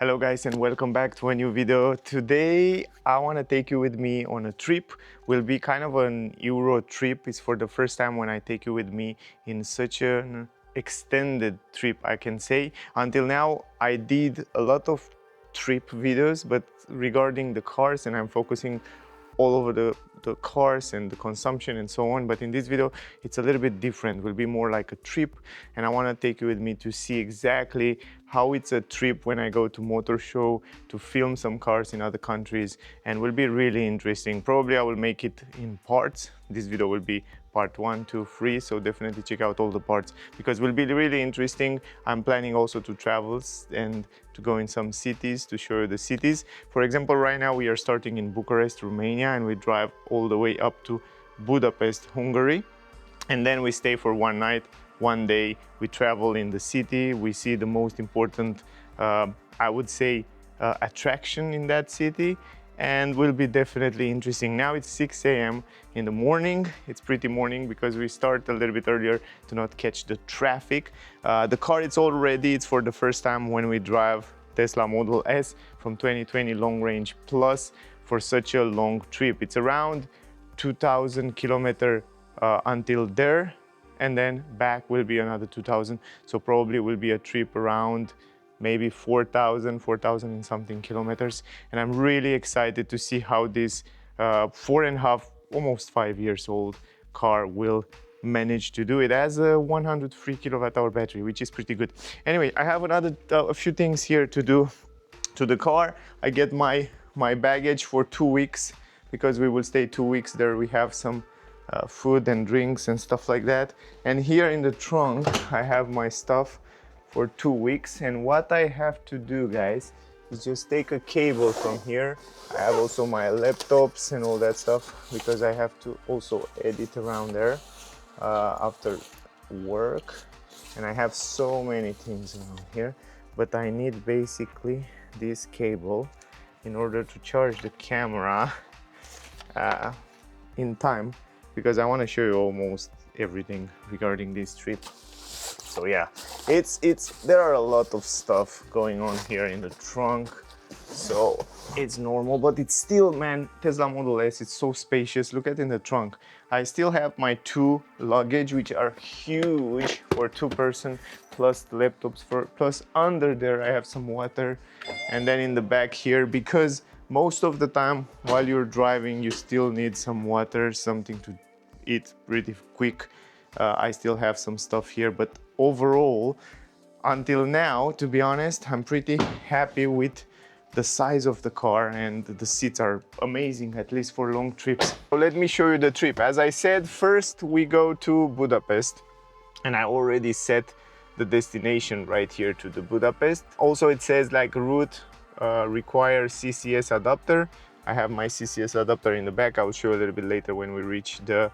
Hello guys and welcome back to a new video. Today I want to take you with me on a trip. Will be kind of an Euro trip. It's for the first time when I take you with me in such an extended trip, I can say. Until now I did a lot of trip videos, but regarding the cars, and I'm focusing all over the cars and the consumption and so on. But in this video it's a little bit different. It will be more like a trip, and I want to take you with me to see exactly how it's a trip when I go to motor show to film some cars in other countries, and will be really interesting. Probably I will make it in parts. This video will be part 1, 2, 3, so definitely check out all the parts because it will be really interesting. I'm planning also to travel and to go in some cities to show you the cities. For example, right now we are starting in Bucharest, Romania, and we drive all the way up to Budapest, Hungary, and then we stay for one night. One day we travel in the city, we see the most important, I would say, attraction in that city, and will be definitely interesting. Now it's 6 a.m. in the morning. It's pretty morning because we start a little bit earlier to not catch the traffic. The car it's all ready. It's for the first time when we drive Tesla Model S from 2020 long range plus for such a long trip. It's around 2,000 kilometers until there, and then back will be another 2,000. So probably will be a trip around maybe 4,000 and something kilometers. And I'm really excited to see how this 4.5, almost 5 years old car will manage to do it. It has a 103 kilowatt hour battery, which is pretty good. Anyway, I have a few things here to do to the car. I get my baggage for 2 weeks because we will stay 2 weeks there. We have some food and drinks and stuff like that. And here in the trunk, I have my stuff for 2 weeks. And what I have to do, guys, is just take a cable from here. I have also my laptops and all that stuff because I have to also edit around there after work. And I have so many things around here, but I need basically this cable in order to charge the camera in time, because I want to show you almost everything regarding this trip. So yeah, there are a lot of stuff going on here in the trunk, so it's normal, but it's still, man, Tesla Model S, it's so spacious. Look at in the trunk. I still have my 2 luggage, which are huge for 2 person, plus the laptops plus under there I have some water, and then in the back here, because most of the time while you're driving you still need some water, something to eat pretty quick. I still have some stuff here, but overall, until now, to be honest, I'm pretty happy with the size of the car, and the seats are amazing, at least for long trips. So let me show you the trip. As I said, first we go to Budapest, and I already set the destination right here to the Budapest. Also it says like route requires CCS adapter. I have my CCS adapter in the back. I will show you a little bit later when we reach the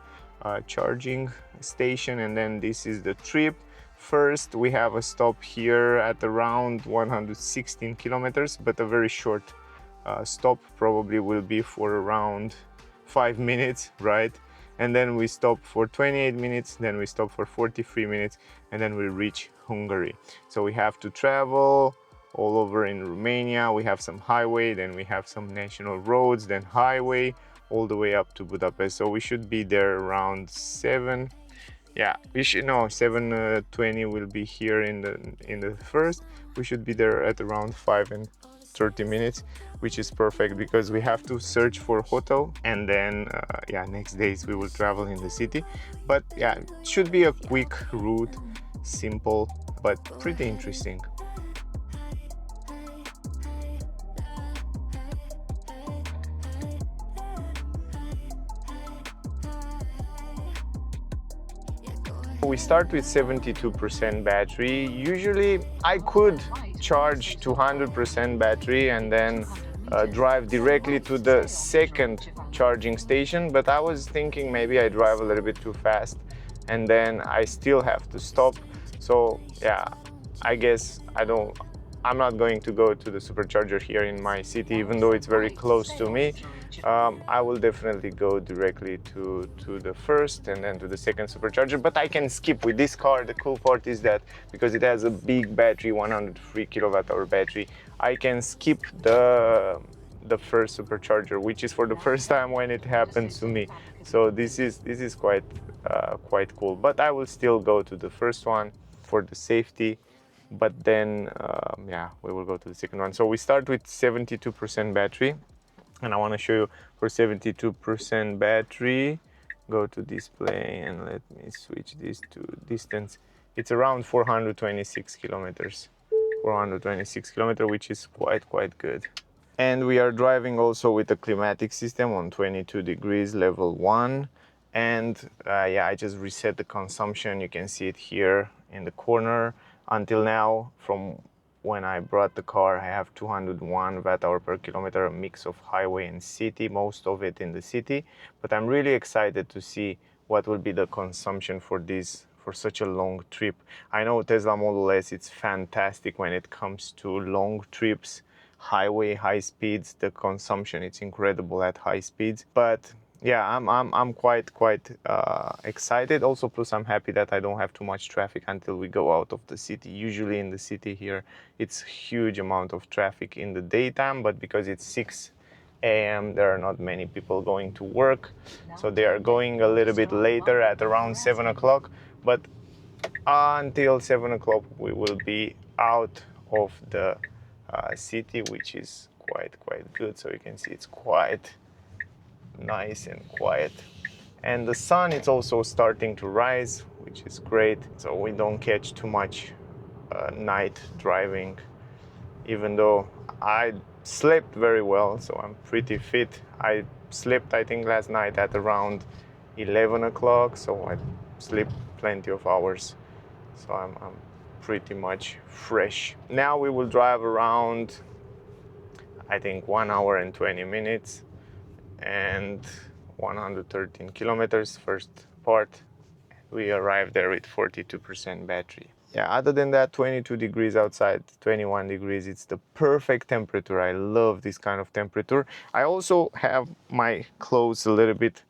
charging station. And then this is the trip. First we have a stop here at around 116 kilometers, but a very short stop, probably will be for around 5 minutes, right? And then we stop for 28 minutes, then we stop for 43 minutes, and then we reach Hungary. So we have to travel all over in Romania. We have some highway, then we have some national roads, then highway, all the way up to Budapest. So we should be there around 7. Yeah, we should know 7:20 will be here in the first. We should be there at around 5:30 minutes, which is perfect because we have to search for hotel, and then yeah, next days we will travel in the city. But yeah, it should be a quick route, simple but pretty interesting. We start with 72% battery. Usually I could charge to 100% battery and then drive directly to the second charging station, but I was thinking maybe I drive a little bit too fast and then I still have to stop. So yeah, I guess I'm not going to go to the supercharger here in my city, even though it's very close to me. I will definitely go directly to the first and then to the second supercharger, but I can skip with this car. The cool part is that because it has a big battery, 103 kilowatt hour battery, I can skip the first supercharger, which is for the first time when it happened to me. So this is quite cool, but I will still go to the first one for the safety. But then yeah, we will go to the second one. So we start with 72% battery, and I want to show you for 72% battery. Go to display and let me switch this to distance. It's around 426 kilometers, 426 kilometers, which is quite good. And we are driving also with a climatic system on 22 degrees level 1. And yeah, I just reset the consumption. You can see it here in the corner. Until now, from when I brought the car, I have 201 watt-hour per kilometer, a mix of highway and city, most of it in the city. But I'm really excited to see what will be the consumption for this, for such a long trip. I know Tesla Model S, it's fantastic when it comes to long trips, highway, high speeds. The consumption, it's incredible at high speeds. But yeah, I'm quite excited. Also, plus I'm happy that I don't have too much traffic until we go out of the city. Usually in the city here, it's huge amount of traffic in the daytime, but because it's 6 a.m., there are not many people going to work. So they are going a little bit later at around 7 o'clock. But until 7 o'clock, we will be out of the city, which is quite good. So you can see it's quite nice and quiet, and the sun is also starting to rise, which is great, so we don't catch too much night driving, even though I slept very well, so I'm pretty fit. I slept, I think, last night at around 11 o'clock, so I sleep plenty of hours, so I'm pretty much fresh. Now we will drive around, I think, 1 hour and 20 minutes and 113 kilometers first part. We arrived there with 42% battery. Yeah, other than that, 22 degrees outside, 21 degrees, it's the perfect temperature. I love this kind of temperature. I also have my clothes a little bit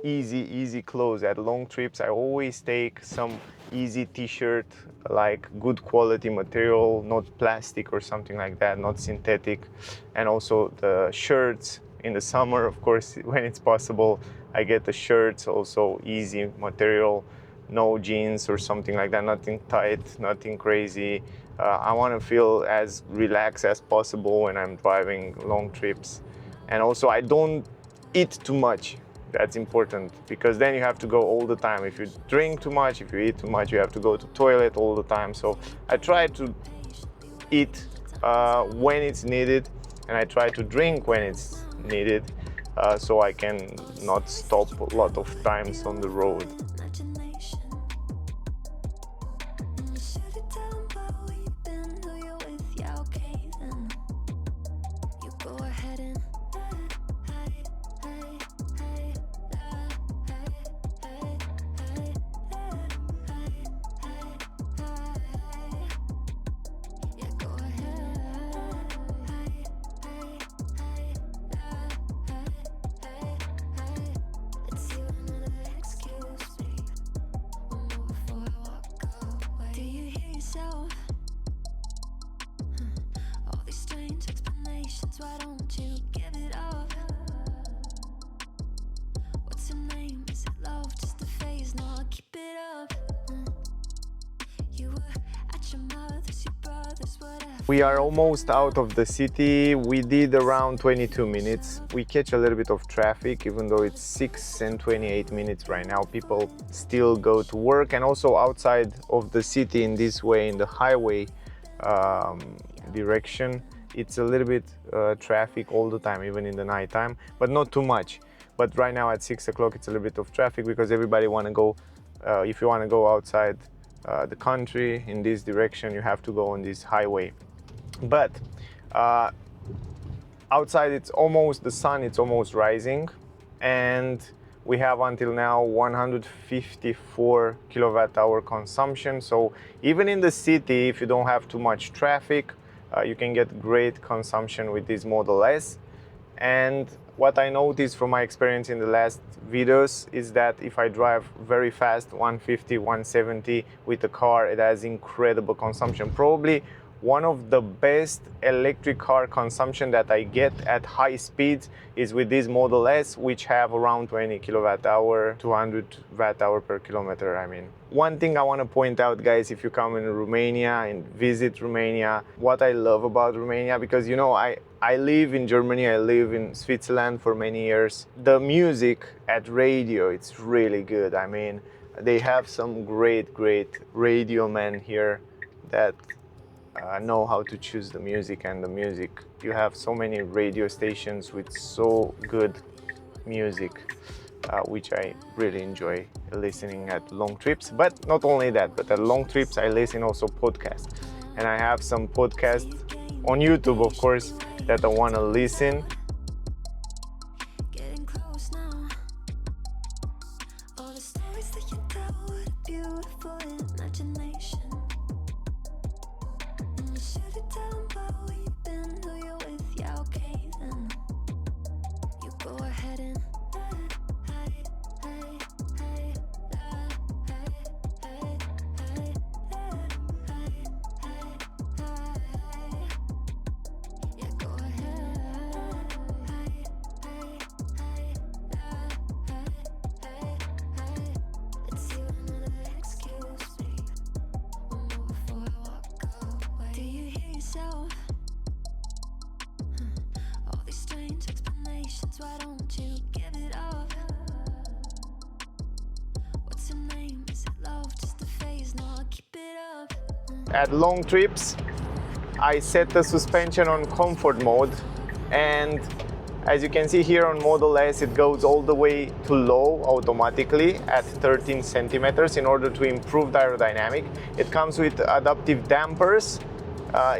easy clothes. At long trips, I always take some easy t-shirt, like good quality material, not plastic or something like that, not synthetic. And also the shirts. In the summer, of course, when it's possible, I get the shirts, also easy material, no jeans or something like that, nothing tight, nothing crazy. I want to feel as relaxed as possible when I'm driving long trips. And also, I don't eat too much. That's important, because then you have to go all the time. If you drink too much, if you eat too much, you have to go to toilet all the time. So I try to eat when it's needed, and I try to drink when it's needed, so I can not stop a lot of times on the road. Why don't you give it up? What's your name? Is it love? Just a phase? No, I'll keep it up. You were at your mother's, your brother's, whatever. We are almost out of the city. We did around 22 minutes. We catch a little bit of traffic, even though it's 6 and 28 minutes right now. People still go to work, and also outside of the city in this way, in the highway direction, it's a little bit traffic all the time, even in the night time, but not too much. But right now at 6 o'clock, it's a little bit of traffic because everybody want to go, if you want to go outside the country in this direction, you have to go on this highway. But outside, it's almost, the sun, it's almost rising, and we have until now 154 kilowatt hour consumption. So even in the city, if you don't have too much traffic, You can get great consumption with this Model S. And what I noticed from my experience in the last videos is that if I drive very fast, 150, 170 with the car, it has incredible consumption. Probably one of the best electric car consumption that I get at high speeds is with this Model S, which have around 20 kilowatt hour, 200 watt hour per kilometer. I mean, one thing I want to point out, guys, if you come in Romania and visit Romania, what I love about Romania, because you know, I live in Germany, I live in Switzerland for many years. The music at radio, it's really good. I mean, they have some great radio men here that know how to choose the music and the music. You have so many radio stations with so good music, which I really enjoy listening at long trips. But not only that, but at long trips I listen also podcasts. And I have some podcasts on YouTube, of course, that I want to listen. Why don't you give it up? What's your name? Is it love? Just a phase? No, I'll keep it up. At long trips, I set the suspension on comfort mode, and as you can see here on Model S, it goes all the way to low automatically at 13 centimeters in order to improve the aerodynamic. It comes with adaptive dampers,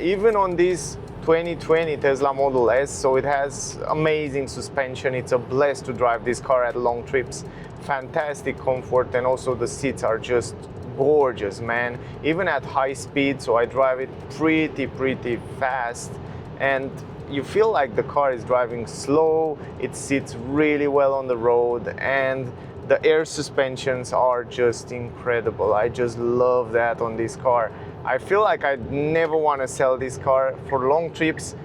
even on this 2020 Tesla Model S, so it has amazing suspension. It's a blast to drive this car at long trips. Fantastic comfort, and also the seats are just gorgeous, man. Even at high speed, so I drive it pretty fast, and you feel like the car is driving slow. It sits really well on the road, and the air suspensions are just incredible. I just love that on this car. I feel like I never want to sell this car for long trips.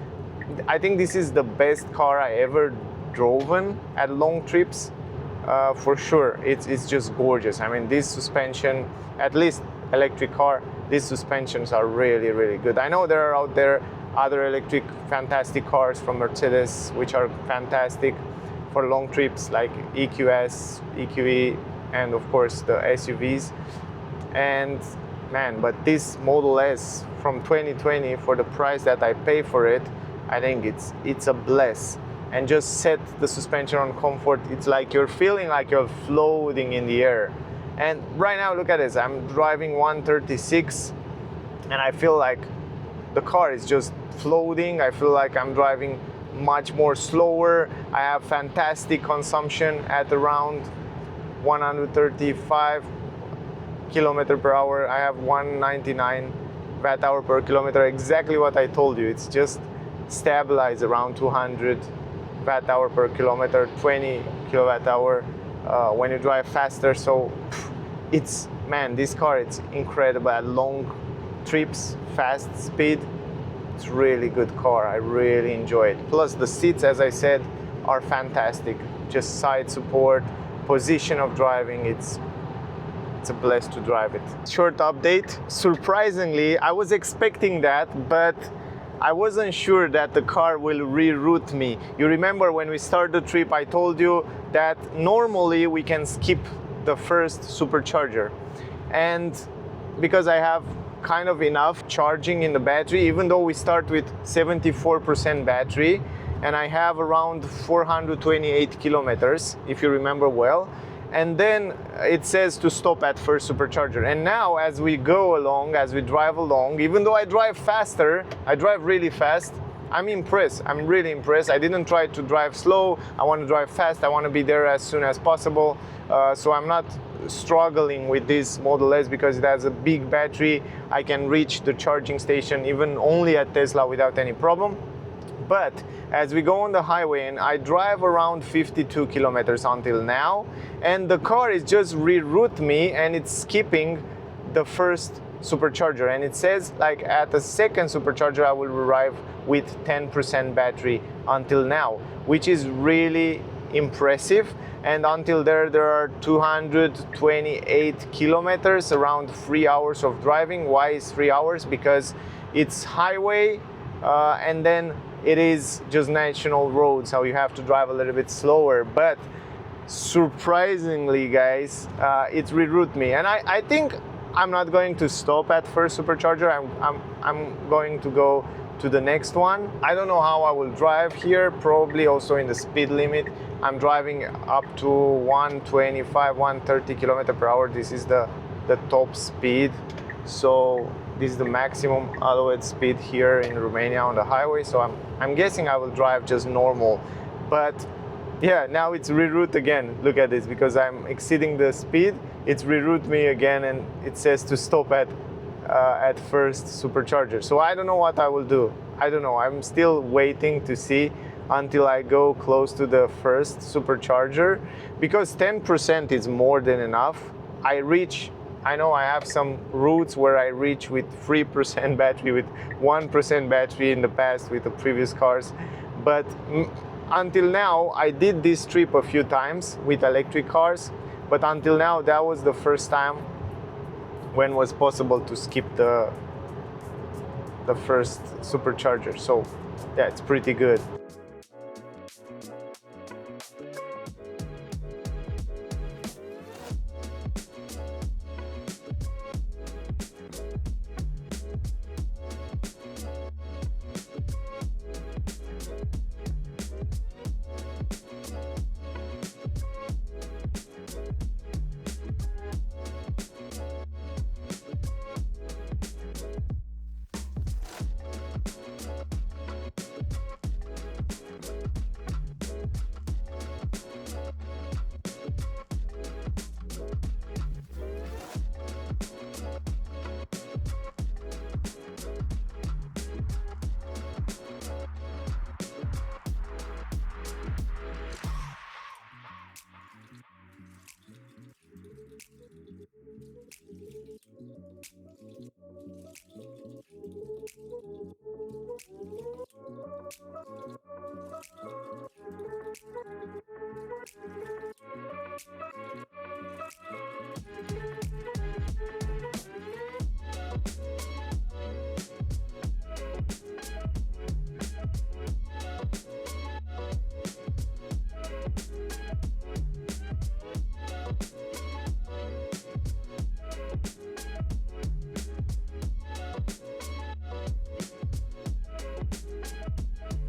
I think this is the best car I ever driven at long trips, for sure. It's just gorgeous. I mean, this suspension, at least electric car, these suspensions are really good. I know there are out there other electric fantastic cars from Mercedes which are fantastic for long trips, like EQS, EQE, and of course the SUVs. And man, but this Model S from 2020, for the price that I pay for it, I think it's a bless. And just set the suspension on comfort, it's like you're feeling like you're floating in the air. And right now, look at this, I'm driving 136 and I feel like the car is just floating. I feel like I'm driving much more slower. I have fantastic consumption at around 135 kilometer per hour. I have 199 watt hour per kilometer, exactly what I told you. It's just stabilized around 200 watt hour per kilometer, 20 kilowatt hour when you drive faster. So it's, man, this car, it's incredible at long trips, fast speed. It's really good car. I really enjoy it. Plus the seats, as I said, are fantastic. Just side support, position of driving, it's a blast to drive it. Short update. Surprisingly, I was expecting that, but I wasn't sure that the car will reroute me. You remember when we started the trip, I told you that normally we can skip the first supercharger. And because I have kind of enough charging in the battery, even though we start with 74% battery, and I have around 428 kilometers, if you remember well. And then it says to stop at first supercharger. And now as we go along, as we drive along, even though I drive faster, I drive really fast, I'm impressed. I'm really impressed. I didn't try to drive slow. I want to drive fast. I want to be there as soon as possible. So I'm not struggling with this Model S because it has a big battery. I can reach the charging station even only at Tesla without any problem. But as we go on the highway, and I drive around 52 kilometers until now, and the car is just reroute me and it's skipping the first supercharger, and it says like at the second supercharger I will arrive with 10% battery until now, which is really impressive. And until there are 228 kilometers, around 3 hours of driving. Why is 3 hours? Because it's highway and then it is just national roads, so you have to drive a little bit slower. But surprisingly, guys, it reroute me, and I think I'm not going to stop at first supercharger. I'm going to go to the next one. I don't know how I will drive here, probably also in the speed limit. I'm driving up to 125, 130 kilometers per hour. This is the top speed. So this is the maximum allowed speed here in Romania on the highway. So I'm guessing I will drive just normal. But yeah, now it's reroute again. Look at this, because I'm exceeding the speed. It's reroute me again, and it says to stop at first supercharger. So I don't know what I will do. I don't know. I'm still waiting to see until I go close to the first supercharger, because 10% is more than enough. I know I have some routes where I reach with 3% battery, with 1% battery in the past with the previous cars. But until now, I did this trip a few times with electric cars, but until now, that was the first time when it was possible to skip the first supercharger. So yeah, it's pretty good.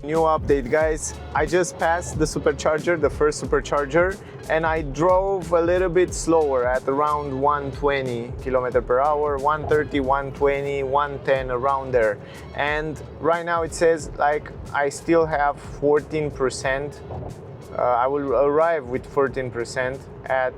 New update, guys. I just passed the supercharger, the first supercharger, and I drove a little bit slower at around 120 kilometers per hour, 130, 120, 110, around there. And right now it says like I still have 14%. I will arrive with 14% at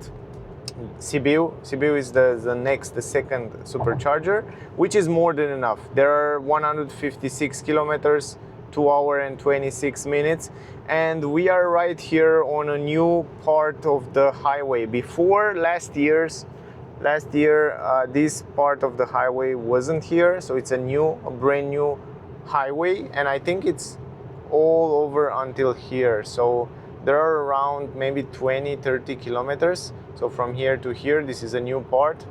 Sibiu. Sibiu is the second supercharger, which is more than enough. There are 156 kilometers, 2 hours and 26 minutes, and we are right here on a new part of the highway. Before last year this part of the highway wasn't here, so it's a brand new highway, and I think it's all over until here. So there are around maybe 20-30 kilometers. So from here to here, this is a new part,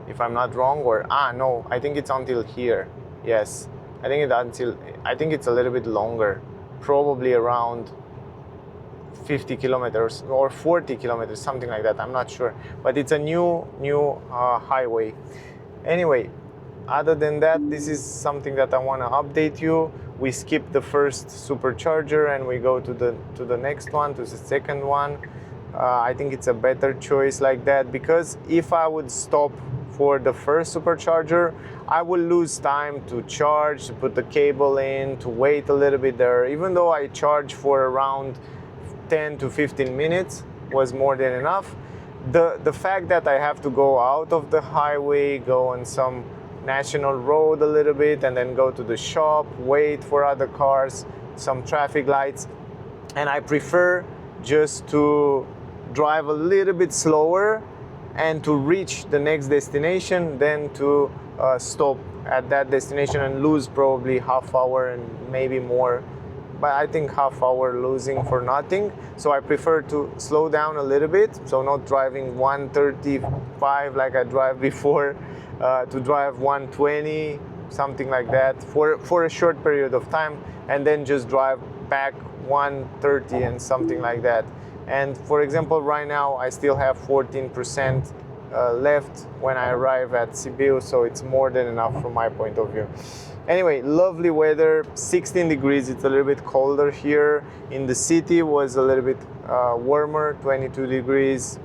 if I'm not wrong. Or no, I think it's until here. Yes, I think it's a little bit longer, probably around 50 kilometers or 40 kilometers, something like that. I'm not sure, but it's a new highway. Anyway, other than that, this is something that I want to update you. We skip the first supercharger and we go to the next one, to the second one. I think it's a better choice like that, because if I would stop for the first supercharger, I will lose time to charge, to put the cable in, to wait a little bit there. Even though I charged for around 10 to 15 minutes, was more than enough. The fact that I have to go out of the highway, go on some national road a little bit, and then go to the shop, wait for other cars, some traffic lights, and I prefer just to drive a little bit slower and to reach the next destination than to stop at that destination and lose probably half hour and maybe more, but I think half hour losing for nothing. So I prefer to slow down a little bit, so not driving 135 like I drive before, to drive 120, something like that for a short period of time, and then just drive back 130 and something like that. And for example, right now I still have 14% left when I arrive at Sibiu, so it's more than enough from my point of view. Anyway, lovely weather, 16 degrees, it's a little bit colder here. In the city was a little bit warmer, 22 degrees,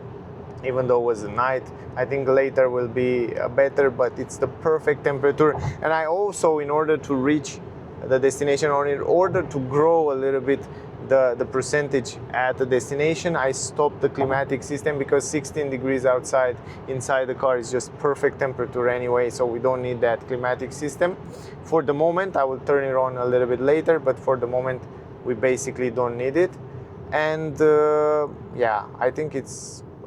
even though it was a night. I think later will be better, but it's the perfect temperature. And I also, in order to reach the destination, or in order to grow a little bit the percentage at the destination, I stopped the climatic system, because 16 degrees outside, inside the car is just perfect temperature anyway, so we don't need that climatic system. For the moment, I will turn it on a little bit later, but for the moment, we basically don't need it. And yeah, I think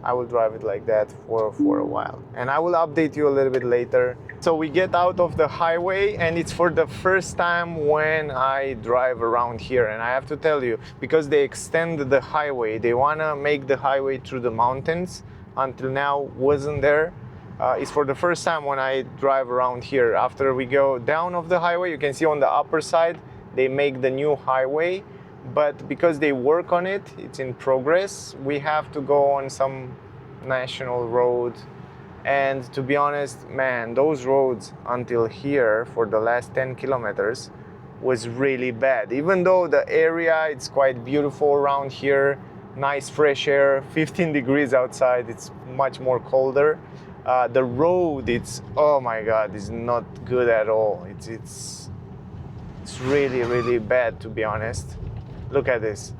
I will drive it like that for a while, and I will update you a little bit later. So we get out of the highway, and it's for the first time when I drive around here. And I have to tell you, because they extend the highway, they wanna make the highway through the mountains. Until now wasn't there. It's for the first time when I drive around here. After we go down of the highway, you can see on the upper side they make the new highway, but because they work on it, it's in progress, we have to go on some national road. And to be honest, man, those roads until here for the last 10 kilometers was really bad. Even though the area, it's quite beautiful around here, nice fresh air, 15 degrees outside, it's much more colder. The road, it's, oh my God, it's not good at all. It's really bad, to be honest. Look at this.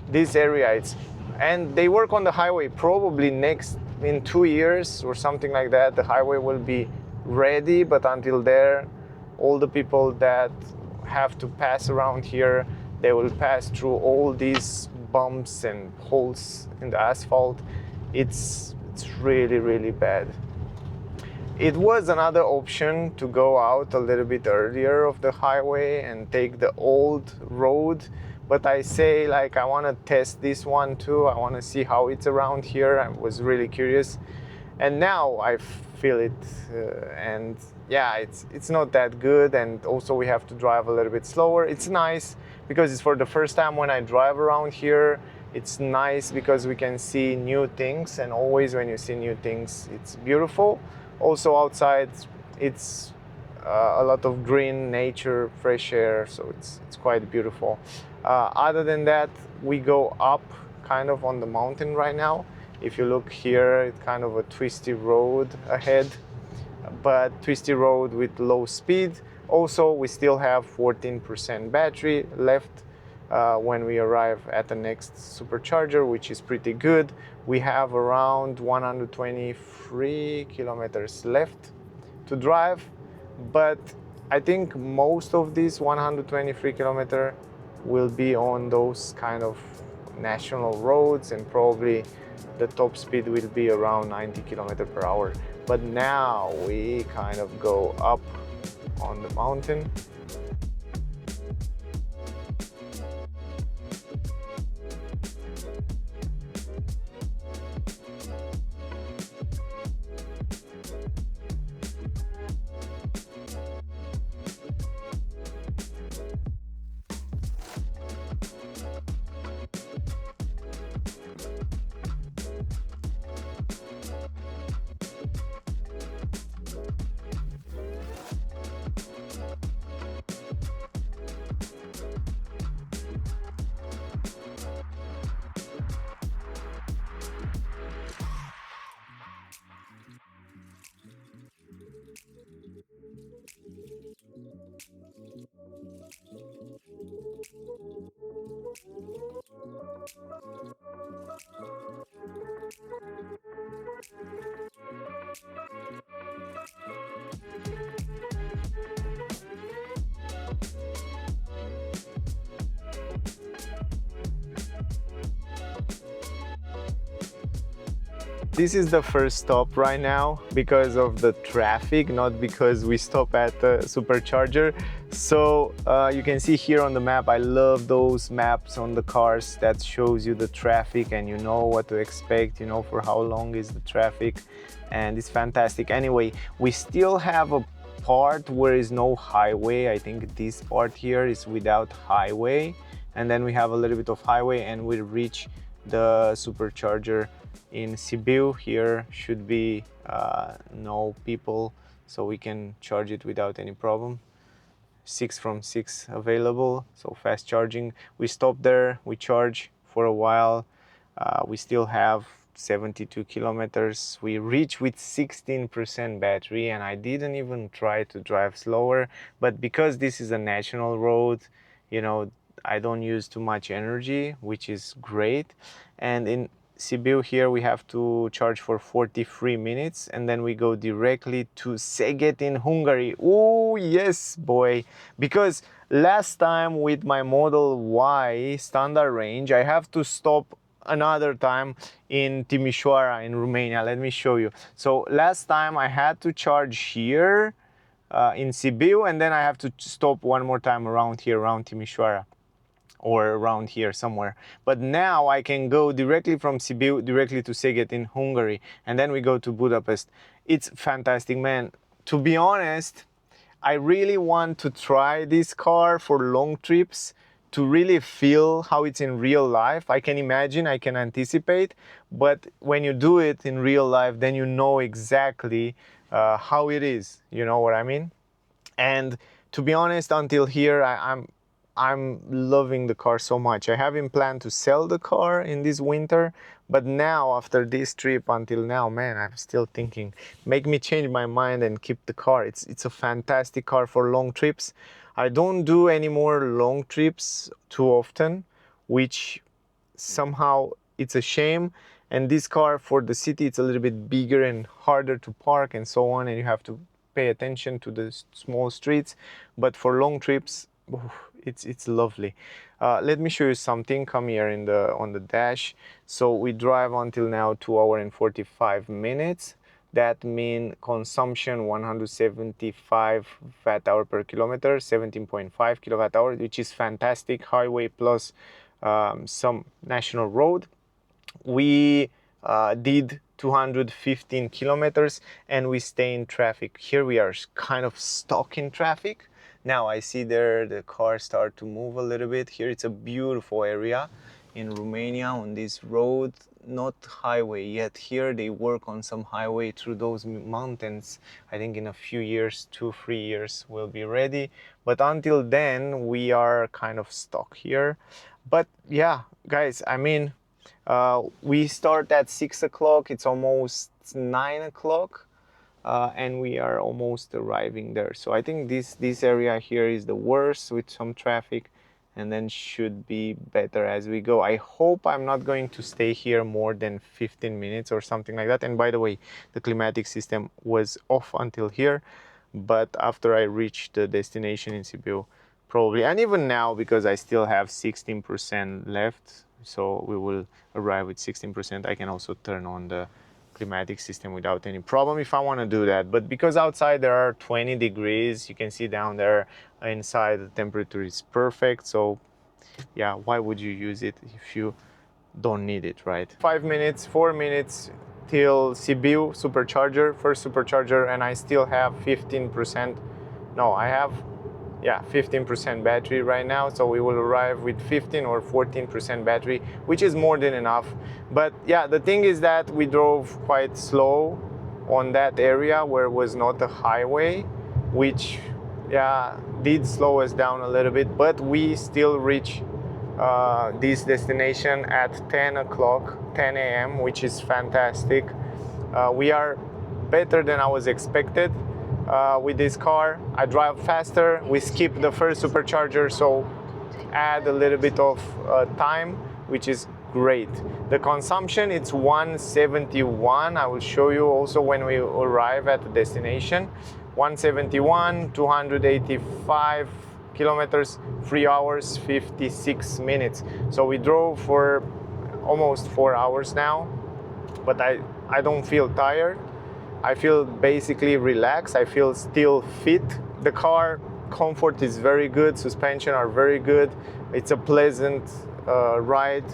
This area, and they work on the highway probably in 2 years or something like that. The highway will be ready, but until there, all the people that have to pass around here, they will pass through all these bumps and holes in the asphalt. It's really bad. It was another option to go out a little bit earlier of the highway and take the old road, but I say, like, I want to test this one too. I want to see how it's around here. I was really curious, and now I feel it, and yeah, it's not that good. And also we have to drive a little bit slower. It's nice because it's for the first time when I drive around here. It's nice because we can see new things, and always when you see new things, it's beautiful. Also outside, it's a lot of green nature, fresh air, so it's quite beautiful. Other than that, we go up kind of on the mountain right now. If you look here, it's kind of a twisty road ahead, but twisty road with low speed. Also, we still have 14% battery left when we arrive at the next supercharger, which is pretty good. We have around 123 kilometers left to drive, but I think most of these 123 kilometers will be on those kind of national roads, and probably the top speed will be around 90 kilometers per hour. But now we kind of go up on the mountain. This is the first stop right now because of the traffic, not because we stop at the supercharger. So you can see here on the map, I love those maps on the cars that shows you the traffic and you know what to expect, you know, for how long is the traffic, and it's fantastic. Anyway, we still have a part where is no highway. I think this part here is without highway, and then we have a little bit of highway and we reach the supercharger in Sibiu. Here should be no people, so we can charge it without any problem. 6 from 6 available, so fast charging. We stop there, we charge for a while. We still have 72 kilometers. We reach with 16% battery, and I didn't even try to drive slower, but because this is a national road, you know, I don't use too much energy, which is great. And in Sibiu here we have to charge for 43 minutes, and then we go directly to Szeged in Hungary. Oh yes, boy, because last time with my Model Y standard range I have to stop another time in Timișoara in Romania. Let me show you. So last time I had to charge here in Sibiu, and then I have to stop one more time around here, around Timișoara, or around here somewhere. But now I can go directly from Sibiu directly to Szeged in Hungary, and then we go to Budapest. It's fantastic, man. To be honest, I really want to try this car for long trips, to really feel how it's in real life. I can imagine, I can anticipate, but when you do it in real life, then you know exactly how it is, you know what I mean? And to be honest, until here, I'm loving the car so much. I haven't planned to sell the car in this winter, but now after this trip until now, man, I'm still thinking, make me change my mind and keep the car. It's a fantastic car for long trips. I don't do any more long trips too often, which somehow it's a shame. And this car for the city, it's a little bit bigger and harder to park and so on, and you have to pay attention to the small streets. But for long trips, it's lovely. Let me show you something. Come here on the dash. So we drive until now 2 hours and 45 minutes. That means consumption 175 watt hour per kilometer, 17.5 kilowatt hour, which is fantastic. Highway plus some national road. We did 215 kilometers and we stay in traffic. Here we are kind of stuck in traffic. Now I see there the cars start to move a little bit. Here it's a beautiful area in Romania on this road, not highway yet. Here they work on some highway through those mountains. I think in a few years, 2-3 years, we'll be ready. But until then, we are kind of stuck here. But yeah, guys, I mean, we start at 6 o'clock. It's almost 9 o'clock. And we are almost arriving there. So I think this area here is the worst with some traffic, and then should be better as we go. I hope I'm not going to stay here more than 15 minutes or something like that. And by the way, the climatic system was off until here, but after I reach the destination in Sibiu, probably, and even now, because I still have 16% left, so we will arrive with 16%, I can also turn on the climatic system without any problem if I want to do that. But because outside there are 20 degrees, you can see down there, inside the temperature is perfect. So yeah, why would you use it if you don't need it, right? 4 minutes till Sibiu supercharger, first supercharger, and I still have 15%. No, I have 15% battery right now, so we will arrive with 15 or 14% battery, which is more than enough. But yeah, the thing is that we drove quite slow on that area where was not a highway, which did slow us down a little bit, but we still reach this destination at 10 a.m., which is fantastic. We are better than I was expected. With this car, I drive faster. We skip the first supercharger, so add a little bit of time, which is great. The consumption, it's 171. I will show you also when we arrive at the destination. 171, 285 kilometers, 3 hours, 56 minutes. So we drove for almost 4 hours now. but I don't feel tired. I feel basically relaxed. I feel still fit. The car comfort is very good. Suspension are very good. It's a pleasant ride.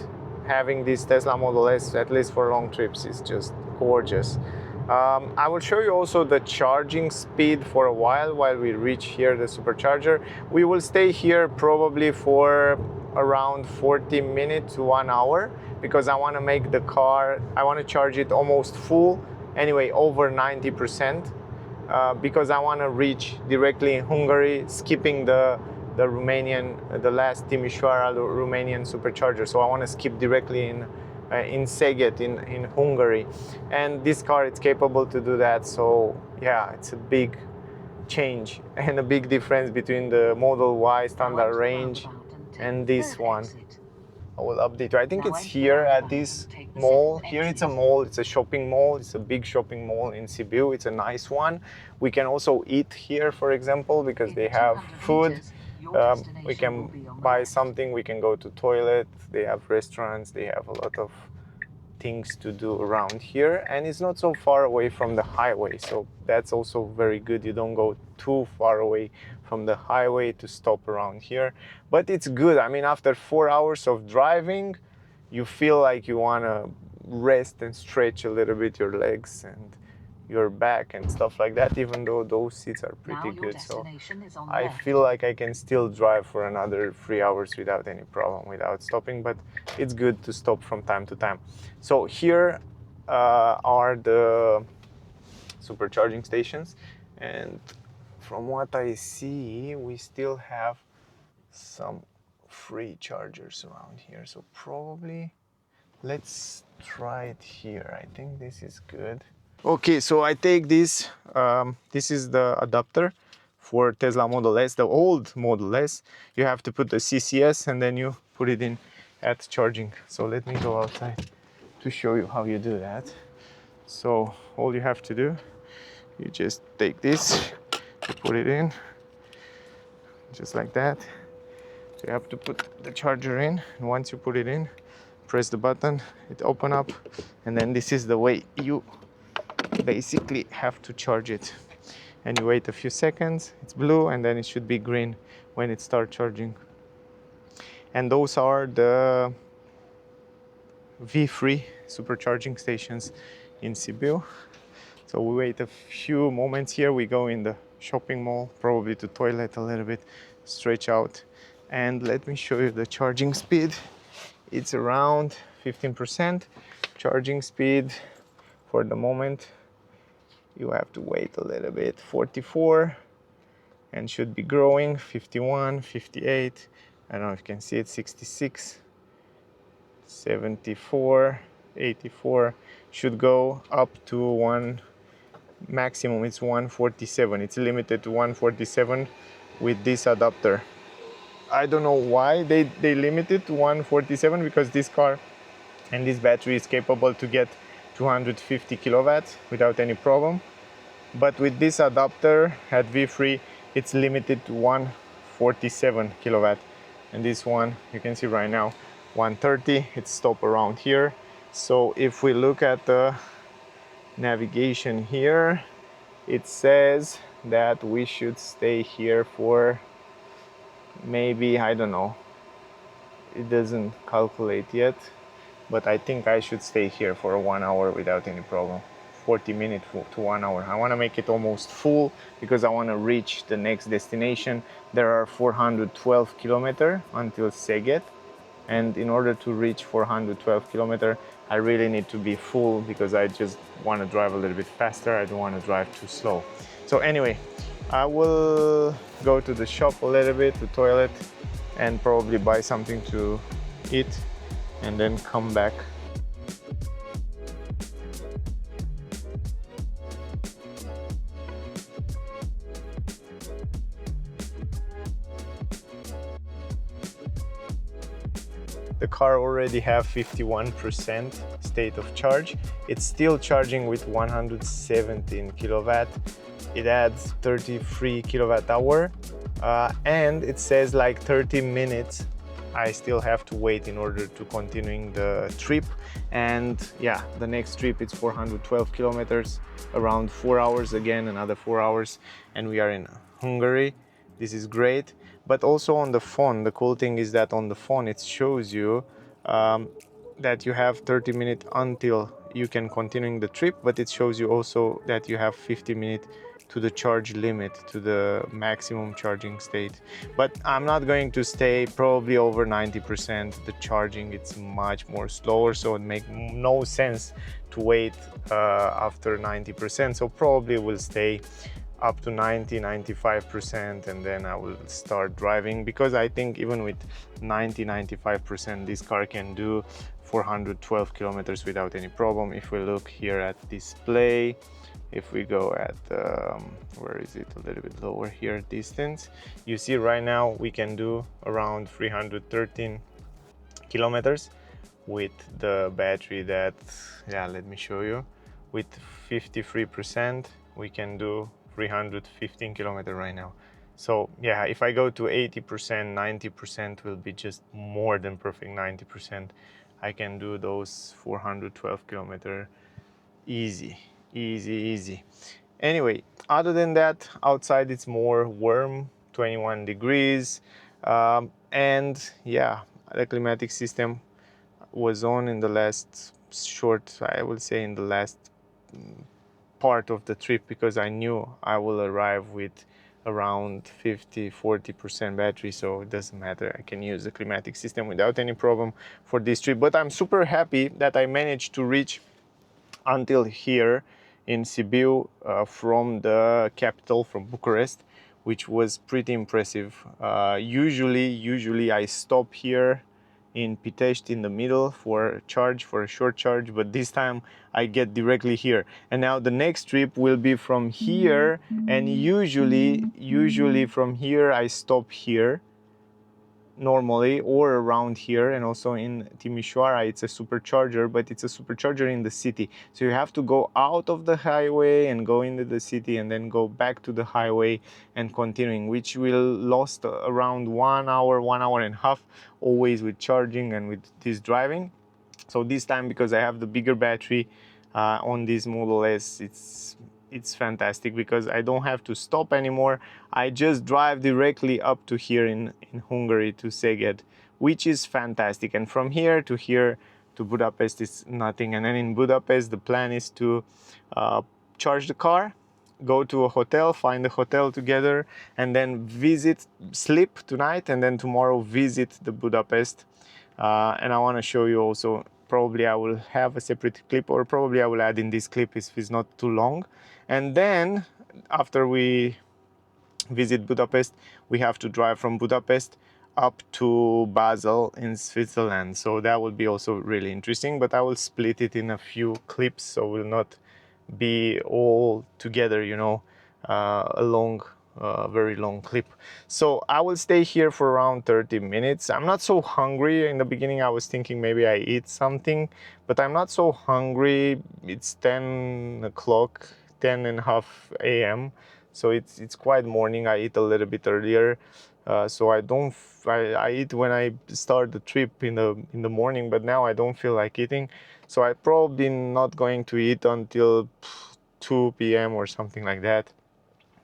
Having this Tesla Model S, at least for long trips, is just gorgeous. I will show you also the charging speed for a while we reach here the supercharger. We will stay here probably for around 40 minutes to 1 hour because I want to make the car, I want to charge it almost full, anyway over 90%, because I want to reach directly in Hungary, skipping the Romanian, the last Timișoara Romanian supercharger. So I want to skip directly in Szeged in Hungary, and this car is capable to do that. So yeah, it's a big change and a big difference between the Model Y standard range and this one. I will update you. I think it's here at this mall. Here it's a mall, it's a shopping mall. It's a big shopping mall in Sibiu. It's a nice one. We can also eat here, for example, because they have food. We can buy something, we can go to toilet. They have restaurants, they have a lot of things to do around here, and it's not so far away from the highway, so that's also very good. You don't go too far away from the highway to stop around here, but it's good. I mean, after 4 hours of driving, you feel like you want to rest and stretch a little bit your legs and your back and stuff like that, even though those seats are pretty good. So I feel like I can still drive for another 3 hours without any problem, without stopping, but it's good to stop from time to time. So here are the supercharging stations, and from what I see, we still have some free chargers around here. So probably let's try it here. I think this is good. Okay, so I take this, this is the adapter for Tesla Model S, the old Model S. You have to put the CCS and then you put it in at charging. So let me go outside to show you how you do that. So all you have to do, you just take this, you put it in, just like that. So you have to put the charger in, and once you put it in, press the button, it opens up, and then this is the way you basically have to charge it. And you wait a few seconds, it's blue, and then it should be green when it starts charging. And those are the V3 supercharging stations in Sibiu. So we wait a few moments here, we go in the shopping mall, probably to toilet a little bit, stretch out, and let me show you the charging speed. It's around 15% charging speed for the moment. You have to wait a little bit. 44, and should be growing. 51, 58, I don't know if you can see it. 66, 74, 84, should go up to one maximum. It's 147. It's limited to 147 with this adapter. I don't know why they limit it to 147, because this car and this battery is capable to get 250 kilowatts without any problem. But with this adapter at V3, it's limited to 147 kilowatt. And this one, you can see right now, 130, it's stopped around here. So if we look at the navigation here, it says that we should stay here for maybe, I don't know, it doesn't calculate yet, but I think I should stay here for 1 hour without any problem. 40 minutes to 1 hour. I want to make it almost full because I want to reach the next destination. There are 412 kilometers until Szeged, and in order to reach 412 kilometers, I really need to be full because I just want to drive a little bit faster. I don't want to drive too slow. So anyway, I will go to the shop a little bit, to toilet, and probably buy something to eat, and then come back. The car already have 51% state of charge. It's still charging with 117 kilowatt. It adds 33 kilowatt hour, and it says like 30 minutes I still have to wait in order to continuing the trip. And yeah, the next trip it's 412 kilometers, around 4 hours again, another 4 hours, and we are in Hungary. This is great. But also on the phone, the cool thing is that on the phone it shows you that you have 30 minutes until you can continue the trip, but it shows you also that you have 50 minutes to the charge limit, to the maximum charging state. But I'm not going to stay probably over 90%. The charging, it's much more slower, so it makes no sense to wait after 90%. So probably will stay up to 90-95%, and then I will start driving, because I think even with 90-95% this car can do 412 kilometers without any problem. If we look here at display, if we go at where is it, a little bit lower here, distance, you see right now we can do around 313 kilometers with the battery that, yeah, let me show you, with 53% we can do 315 kilometers right now. So yeah, if I go to 80%, 90% will be just more than perfect. 90% I can do those 412 kilometers easy. Anyway, other than that, outside it's more warm, 21 degrees, and yeah, the climatic system was on in the last short, I would say in the last part of the trip, because I knew I will arrive with around 50-40% battery, so it doesn't matter, I can use the climatic system without any problem for this trip. But I'm super happy that I managed to reach until here in Sibiu from the capital, from Bucharest, which was pretty impressive. Usually I stop here in Pitești in the middle for a short charge, but this time I get directly here. And now the next trip will be from here, and usually from here I stop here normally, or around here. And also in Timișoara it's a supercharger, but it's a supercharger in the city, so you have to go out of the highway and go into the city and then go back to the highway and continuing, which will last around 1 hour, 1.5 hours, always with charging and with this driving. So this time, because I have the bigger battery on this Model S, it's fantastic, because I don't have to stop anymore. I just drive directly up to here in Hungary, to Szeged, which is fantastic. And from here to Budapest is nothing. And then in Budapest, the plan is to charge the car, go to a hotel, find a hotel together, and then sleep tonight, and then tomorrow visit the Budapest. And I want to show you also, probably I will have a separate clip, or probably I will add in this clip if it's not too long. And then after we visit Budapest, we have to drive from Budapest up to Basel in Switzerland. So that will be also really interesting, but I will split it in a few clips, so will not be all together, you know, very long clip. So I will stay here for around 30 minutes. I'm not so hungry. In the beginning I was thinking maybe I eat something, but I'm not so hungry. It's 10 o'clock, 10:30 a.m. so it's quite morning. I eat a little bit earlier, so I eat when I start the trip in the morning, but now I don't feel like eating, so I probably not going to eat until 2 p.m. or something like that.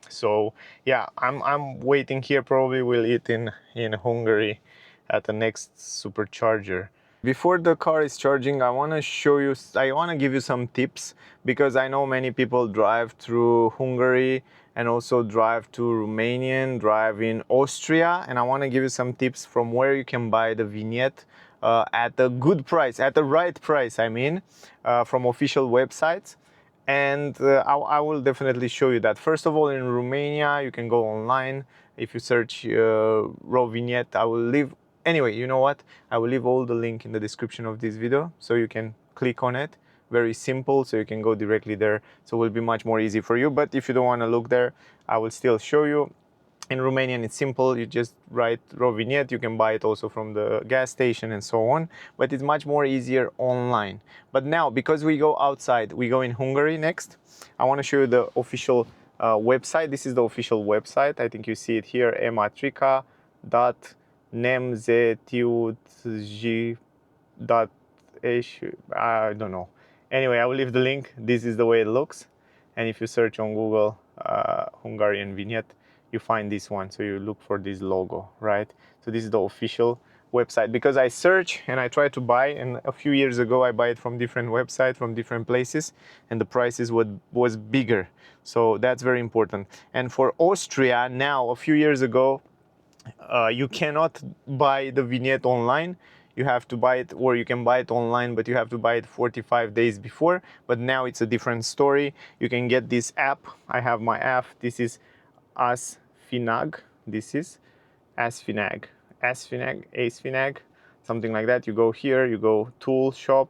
So yeah, I'm waiting here. Probably will eat in Hungary at the next supercharger. Before the car is charging, I want to give you some tips, because I know many people drive through Hungary and also drive to Romania, drive in Austria, and I want to give you some tips from where you can buy the Vignette at a good price, at the right price, I mean, from official websites. And I will definitely show you that. First of all, in Romania, you can go online. If you search raw Vignette, I will leave, anyway, you know what? I will leave all the link in the description of this video, so you can click on it. Very simple, so you can go directly there. So it will be much more easy for you. But if you don't want to look there, I will still show you. In Romanian, it's simple. You just write raw Vignette. You can buy it also from the gas station and so on. But it's much more easier online. But now, because we go outside, we go in Hungary next. I want to show you the official website. This is the official website. I think you see it here, ematrica.hu. nemzetiutj.ish, I don't know. Anyway, I will leave the link. This is the way it looks. And if you search on Google Hungarian Vignette, you find this one. So you look for this logo, right? So this is the official website, because I search and I try to buy, and a few years ago I buy it from different websites, from different places, and the prices was bigger. So that's very important. And for Austria now, a few years ago, you cannot buy the vignette online. You have to buy it, or you can buy it online, but you have to buy it 45 days before. But now it's a different story. You can get this app. I have my app. This is Asfinag. This is Asfinag, something like that. You go here, you go tool shop,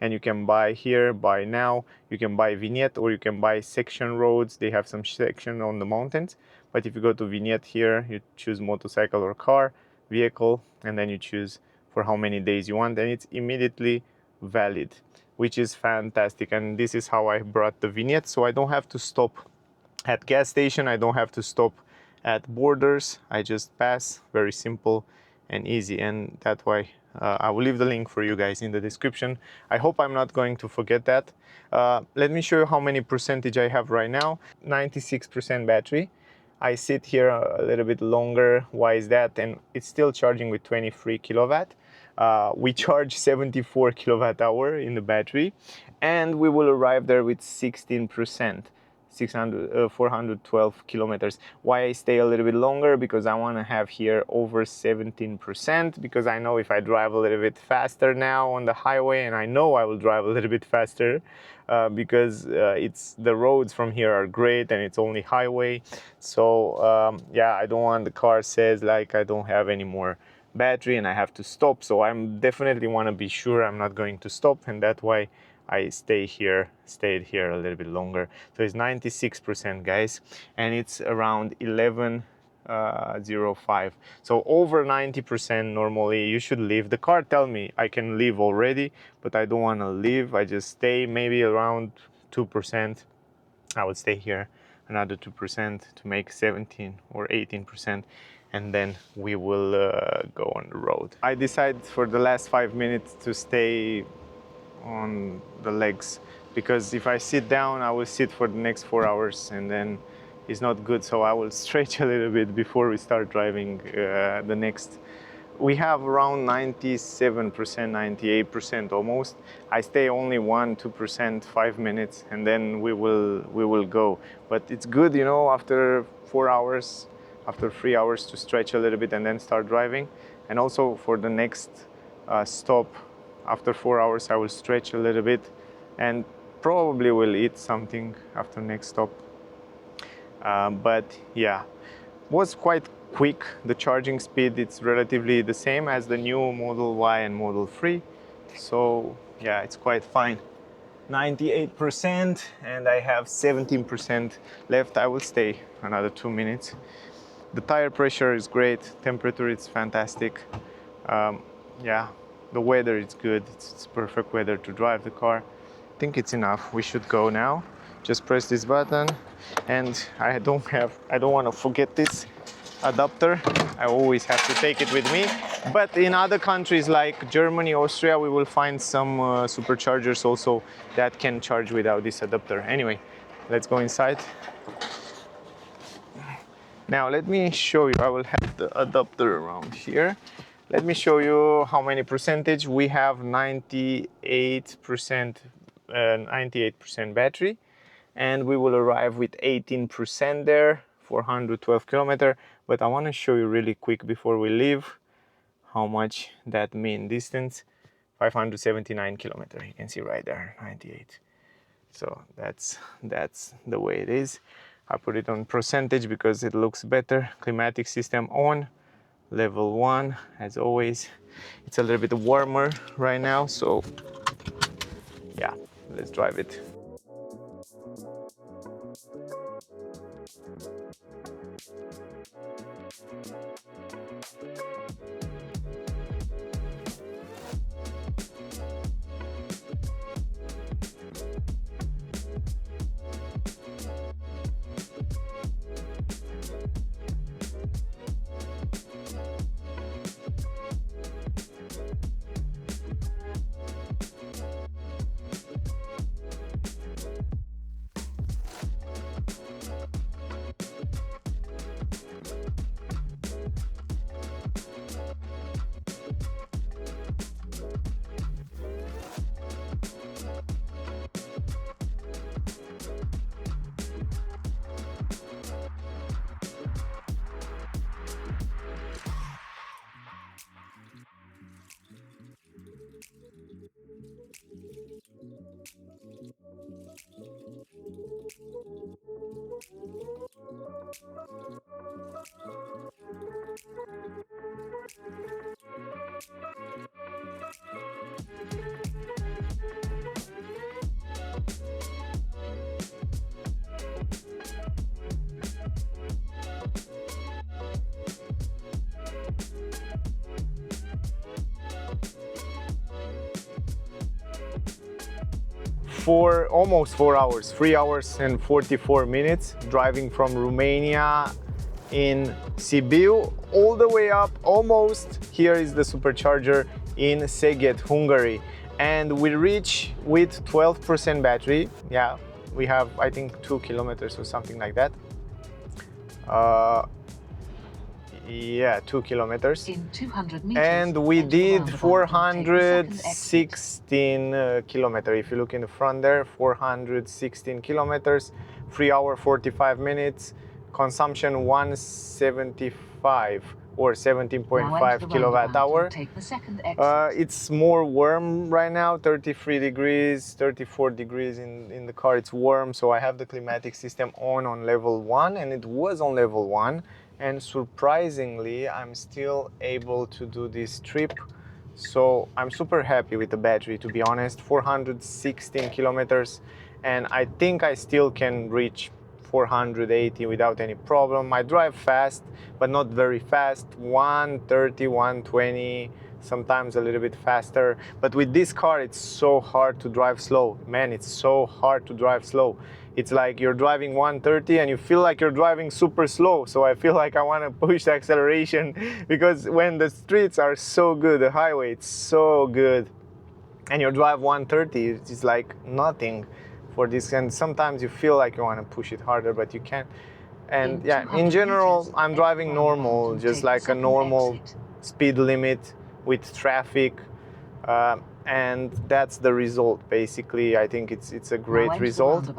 and you can buy here, buy now. You can buy Vignette, or you can buy section roads. They have some section on the mountains. But if you go to Vignette here, you choose motorcycle or car, vehicle, and then you choose for how many days you want, and it's immediately valid, which is fantastic. And this is how I brought the Vignette, so I don't have to stop at gas station. I don't have to stop at borders. I just pass, very simple and easy. And that's why I will leave the link for you guys in the description. I hope I'm not going to forget that. Let me show you how many percentage I have right now. 96% battery. I sit here a little bit longer. Why is that? And it's still charging with 23 kilowatt. We charge 74 kilowatt hour in the battery, and we will arrive there with 16%. 412 kilometers. Why I stay a little bit longer? Because I want to have here over 17%, because I know if I drive a little bit faster now on the highway, and I know I will drive a little bit faster because it's the roads from here are great and it's only highway. So yeah, I don't want the car says like I don't have any more battery and I have to stop. So I'm definitely want to be sure I'm not going to stop, and that's why I stayed here a little bit longer. So it's 96%, guys, and it's around 11:05. So over 90% normally you should leave. The car tell me I can leave already, but I don't want to leave. I just stay maybe around 2%. I would stay here another 2% to make 17 or 18%. And then we will go on the road. I decided for the last 5 minutes to stay on the legs, because if I sit down I will sit for the next 4 hours and then it's not good. So I will stretch a little bit before we start driving the next. We have around 97%, 98% almost. I stay only 1-2%, 5 minutes, and then we will go. But it's good, you know, after 4 hours, after 3 hours to stretch a little bit and then start driving. And also for the next stop, after 4 hours I will stretch a little bit and probably will eat something after next stop. But yeah, was quite quick. The charging speed, it's relatively the same as the new Model Y and Model 3. So yeah, it's quite fine. 98%, and I have 17% left. I will stay another 2 minutes. The tire pressure is great, temperature is fantastic. Yeah, the weather is good. It's perfect weather to drive the car. I think it's enough. We should go now. Just press this button, and I don't want to forget this adapter. I always have to take it with me. But in other countries like Germany, Austria, we will find some superchargers also that can charge without this adapter. Anyway, let's go inside. Now let me show you. I will have the adapter around here. Let me show you how many percentage. We have 98% battery, and we will arrive with 18% there, 412 kilometer. But I want to show you really quick before we leave how much that mean distance. 579 kilometer. You can see right there, 98. So that's the way it is. I put it on percentage because it looks better. Climatic system on. Level 1, as always. It's a little bit warmer right now, so yeah, let's drive it. For almost 4 hours, 3 hours and 44 minutes driving from Romania in Sibiu all the way up almost. Here is the supercharger in Szeged, Hungary, and we reach with 12% battery. Yeah, we have I think 2 kilometers or something like that. Yeah, 2 kilometers. In 200 meters, and we enter the did roundabout and take the second exit. 416 kilometers. If you look in the front there, 416 kilometers, 3 hour 45 minutes, consumption 175 or Now enter 17.5 the kilowatt roundabout hour. and take the second exit. It's more warm right now, 33 degrees, 34 degrees in the car. It's warm, so I have the climatic system on level 1, and it was on level 1. And surprisingly, I'm still able to do this trip. So I'm super happy with the battery, to be honest. 416 kilometers, and I think I still can reach 480 without any problem. I drive fast, but not very fast. 130, 120, sometimes a little bit faster. But with this car, it's so hard to drive slow. Man, it's so hard to drive slow. It's like you're driving 130 and you feel like you're driving super slow. So I feel like I want to push the acceleration because when the streets are so good, the highway, it's so good, and you drive 130, it's like nothing for this. And sometimes you feel like you want to push it harder, but you can't. And yeah, in general, I'm driving normal, just like a normal speed limit with traffic. And that's the result, basically. I think it's a great result.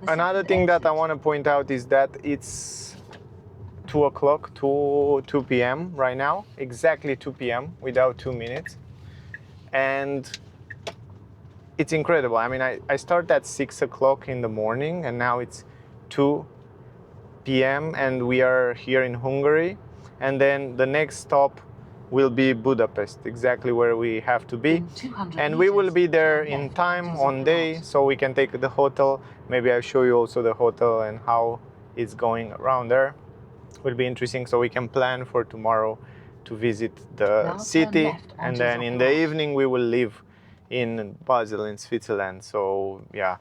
Another thing that I want to point out is that it's 2 o'clock, 2 p.m. right now, exactly 2 p.m. without 2 minutes. And it's incredible. I mean, I start at 6 o'clock in the morning, and now it's 2 p.m. and we are here in Hungary. And then the next stop will be Budapest, exactly where we have to be. And we will be there in time, on day, so we can take the hotel. Maybe I'll show you also the hotel and how it's going around there. Will be interesting, so we can plan for tomorrow to visit the city. And then in the evening we will live in Basel in Switzerland. So yeah,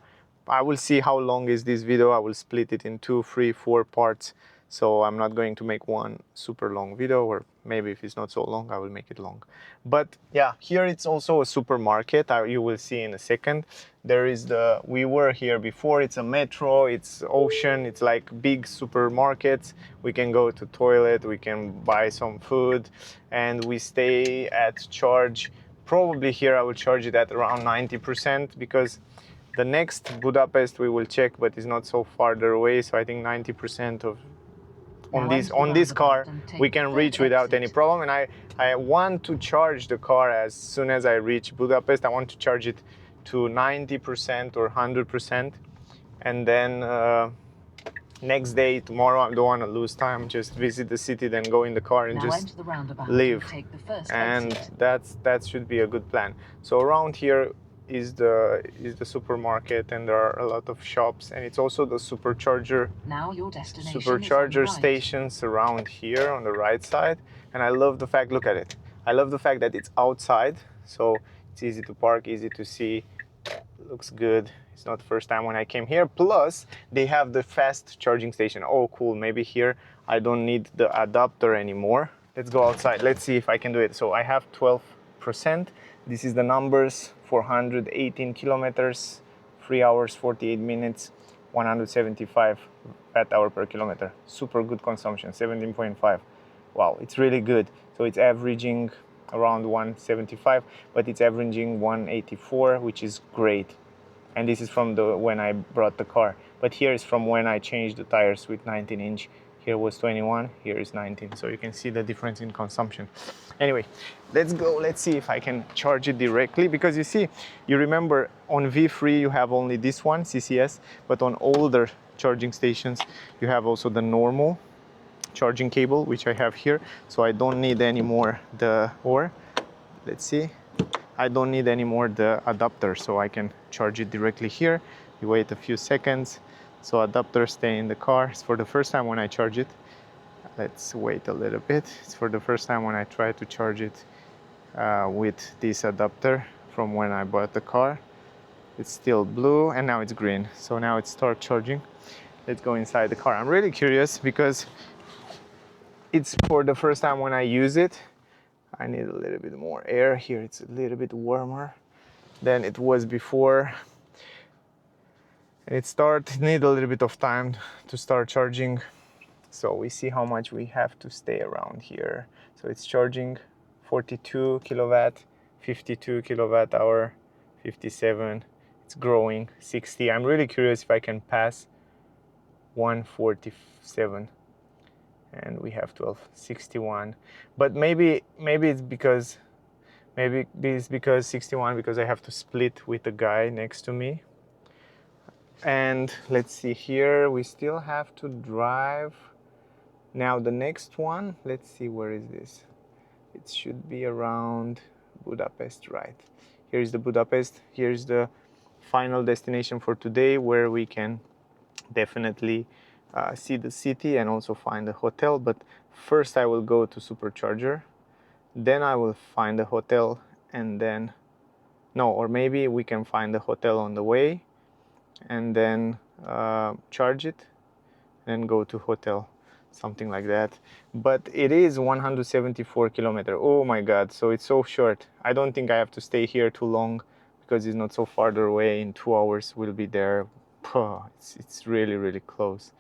I will see how long is this video. I will split it in 2, 3, 4 parts. So I'm not going to make one super long video, or maybe if it's not so long, I will make it long. But yeah, here it's also a supermarket. You will see in a second. There is we were here before. It's a metro, it's ocean, it's like big supermarkets. We can go to toilet, we can buy some food, and we stay at charge. Probably here I will charge it at around 90%, because the next Budapest we will check, but it's not so farther away. So I think 90% of on this car we can reach without any problem. And I want to charge the car as soon as I reach Budapest. I want to charge it to 90% or 100%, and then next day, tomorrow, I don't want to lose time, just visit the city, then go in the car and just leave. And that should be a good plan. So around here is the supermarket, and there are a lot of shops, and it's also the supercharger stations around here on the right side. And I love the fact, look at it, I love the fact that it's outside, so it's easy to park, easy to see, looks good. It's not the first time when I came here. Plus they have the fast charging station. Oh cool, maybe here I don't need the adapter anymore. Let's go outside, let's see if I can do it. So I have 12%. This is the numbers: 418 kilometers, 3 hours 48 minutes, 175 watt-hour per kilometer. Super good consumption, 17.5. Wow, it's really good. So it's averaging around 175, but it's averaging 184, which is great. And this is from when I brought the car. But here is from when I changed the tires with 19-inch. Here was 21, here is 19. So you can see the difference in consumption. Anyway, let's go. Let's see if I can charge it directly, because you see, you remember on V3 you have only this one, CCS, but on older charging stations you have also the normal charging cable, which I have here. So I don't need anymore let's see. I don't need anymore the adapter, so I can charge it directly here. You wait a few seconds, so adapter stay in the car. It's for the first time when I charge it. Let's wait a little bit. It's for the first time when I try to charge it with this adapter from when I bought the car. It's still blue and now it's green, so now it starts charging. Let's go inside the car. I'm really curious because it's for the first time when I use it. I need a little bit more air here. It's a little bit warmer than it was before. It need a little bit of time to start charging. So we see how much we have to stay around here. So it's charging 42 kilowatt, 52 kilowatt hour, 57. It's growing, 60. I'm really curious if I can pass 147. And we have 1261. But maybe it's because 61 because I have to split with the guy next to me. And let's see here, we still have to drive. Now the next one, let's see, where is this? It should be around Budapest, right? Here's the Budapest. Here's the final destination for today, where we can definitely see the city and also find a hotel. But first I will go to supercharger, then I will find a hotel, and then or maybe we can find a hotel on the way and then charge it and go to hotel, something like that. But it is 174 kilometers. Oh my god, so it's so short. I don't think I have to stay here too long because it's not so farther away. In 2 hours we'll be there. It's really, really close,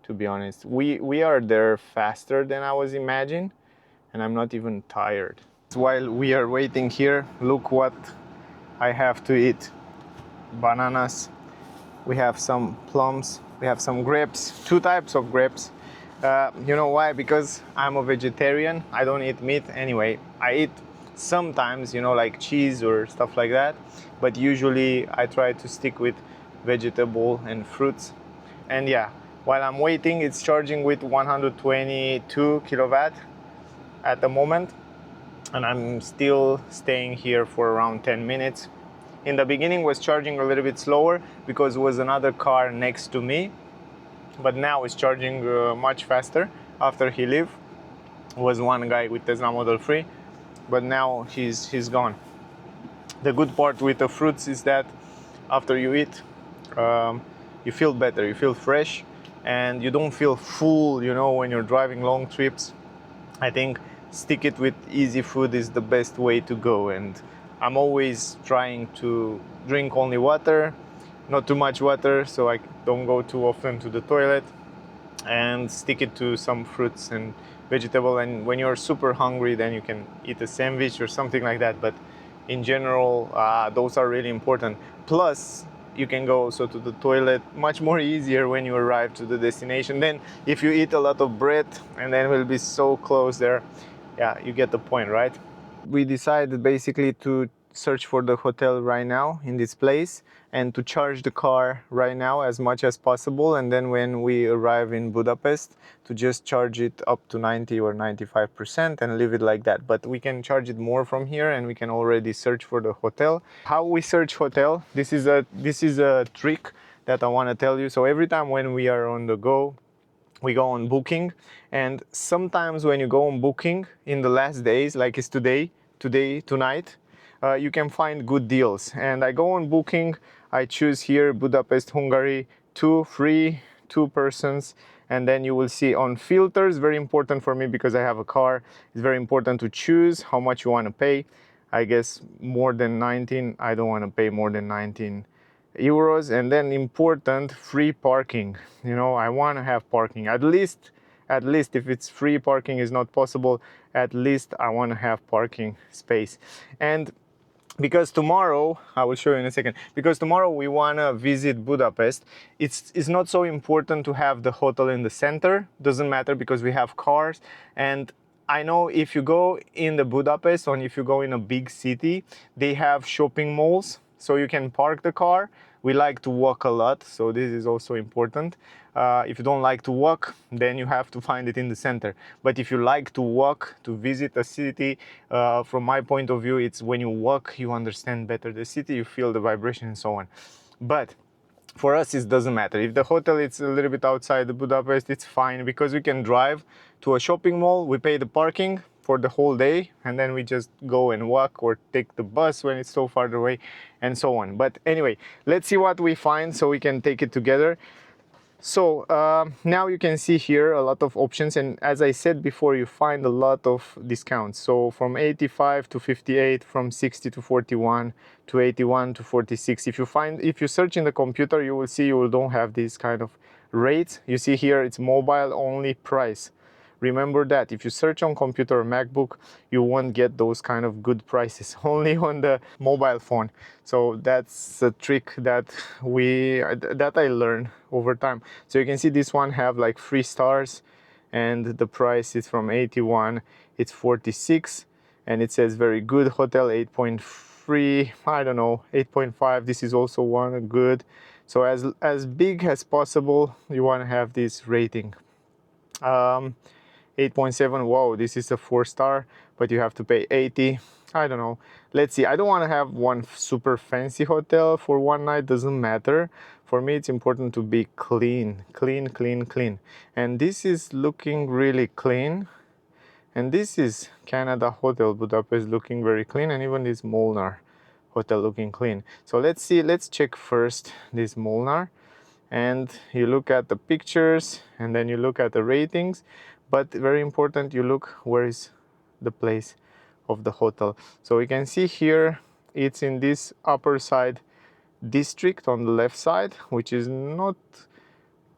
to be honest. We are there faster than I was imagining, and I'm not even tired. While we are waiting here, look what I have to eat. Bananas, we have some plums, we have some grapes, 2 types of grapes. You know why? Because I'm a vegetarian. I don't eat meat anyway. I eat sometimes, like cheese or stuff like that, but usually I try to stick with vegetable and fruits. And yeah, while I'm waiting, it's charging with 122 kilowatt at the moment, and I'm still staying here for around 10 minutes. In the beginning was charging a little bit slower because there was another car next to me, but now it's charging much faster. After he left, was one guy with Tesla Model 3, but now he's gone. The good part with the fruits is that after you eat, you feel better, you feel fresh, and you don't feel full, when you're driving long trips. I think stick it with easy food is the best way to go, and I'm always trying to drink only water, not too much water, so I don't go too often to the toilet, and stick it to some fruits and vegetable. And when you're super hungry, then you can eat a sandwich or something like that. But in general, those are really important. Plus, you can go also to the toilet much more easier when you arrive to the destination. Then if you eat a lot of bread and then we'll be so close there, yeah, you get the point, right? We decided basically to search for the hotel right now in this place and to charge the car right now as much as possible, and then when we arrive in Budapest to just charge it up to 90 or 95% and leave it like that. But we can charge it more from here, and we can already search for the hotel. How we search hotel, this is a trick that I want to tell you. So every time when we are on the go, we go on Booking, and sometimes when you go on Booking in the last days, like it's tonight, you can find good deals. And I go on Booking, I choose here Budapest, Hungary, 2 free, 2 persons, and then you will see on filters, very important for me because I have a car, it's very important to choose how much you want to pay. I guess more than 19, I don't want to pay more than 19 euros. And then important, free parking. I want to have parking, at least if it's free parking is not possible, at least I want to have parking space. And because tomorrow, I will show you in a second, because tomorrow we want to visit Budapest, it's not so important to have the hotel in the center, doesn't matter because we have cars. And I know if you go in the Budapest, or if you go in a big city, they have shopping malls, so you can park the car, We like to walk a lot, so this is also important. If you don't like to walk, then you have to find it in the center. But if you like to walk, to visit a city, from my point of view, it's when you walk, you understand better the city, you feel the vibration and so on. But for us, it doesn't matter. If the hotel is a little bit outside the Budapest, it's fine because we can drive to a shopping mall, we pay the parking for the whole day, and then we just go and walk or take the bus when it's so far away and so on. But anyway, let's see what we find so we can take it together. So now you can see here a lot of options, and as I said before, you find a lot of discounts. So from 85 to 58, from 60 to 41, to 81 to 46. If you search in the computer, you will see you don't have these kind of rates. You see here it's mobile only price. Remember that if you search on computer or MacBook, you won't get those kind of good prices, only on the mobile phone. So that's a trick that I learned over time. So you can see this one have like 3 stars, and the price is from 81, it's 46, and it says very good hotel, 8.3, I don't know, 8.5. This is also one good. So as big as possible, you want to have this rating. 8.7, wow, this is a 4-star, but you have to pay 80. I don't know, let's see. I don't want to have one super fancy hotel for one night, doesn't matter. For me, it's important to be clean. And this is looking really clean. And this is Canada Hotel Budapest, looking very clean, and even this Molnar Hotel looking clean. So let's see, let's check first this Molnar. And you look at the pictures, and then you look at the ratings. But very important, you look where is the place of the hotel. So we can see here, it's in this upper side district on the left side, which is not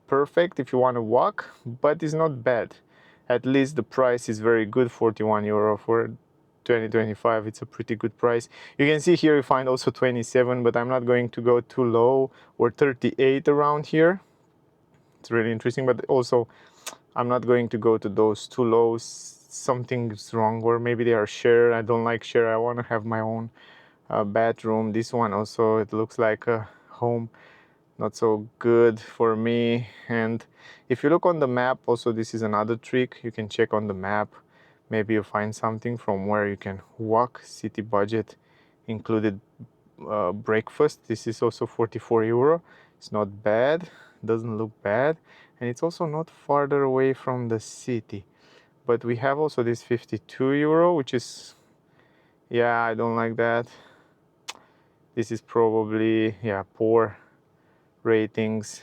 perfect if you want to walk, but it's not bad. At least the price is very good, 41 euro for 2025. It's a pretty good price. You can see here you find also 27, but I'm not going to go too low, or 38 around here. It's really interesting, but also I'm not going to go to those too low. Something's wrong, or maybe they are share. I don't like share. I want to have my own bathroom. This one also, it looks like a home. Not so good for me. And if you look on the map, also this is another trick. You can check on the map. Maybe you find something from where you can walk. City budget included breakfast. This is also 44 euro. It's not bad. Doesn't look bad. And it's also not farther away from the city. But we have also this 52 euro, which is, yeah, I don't like that. This is probably, yeah, poor ratings.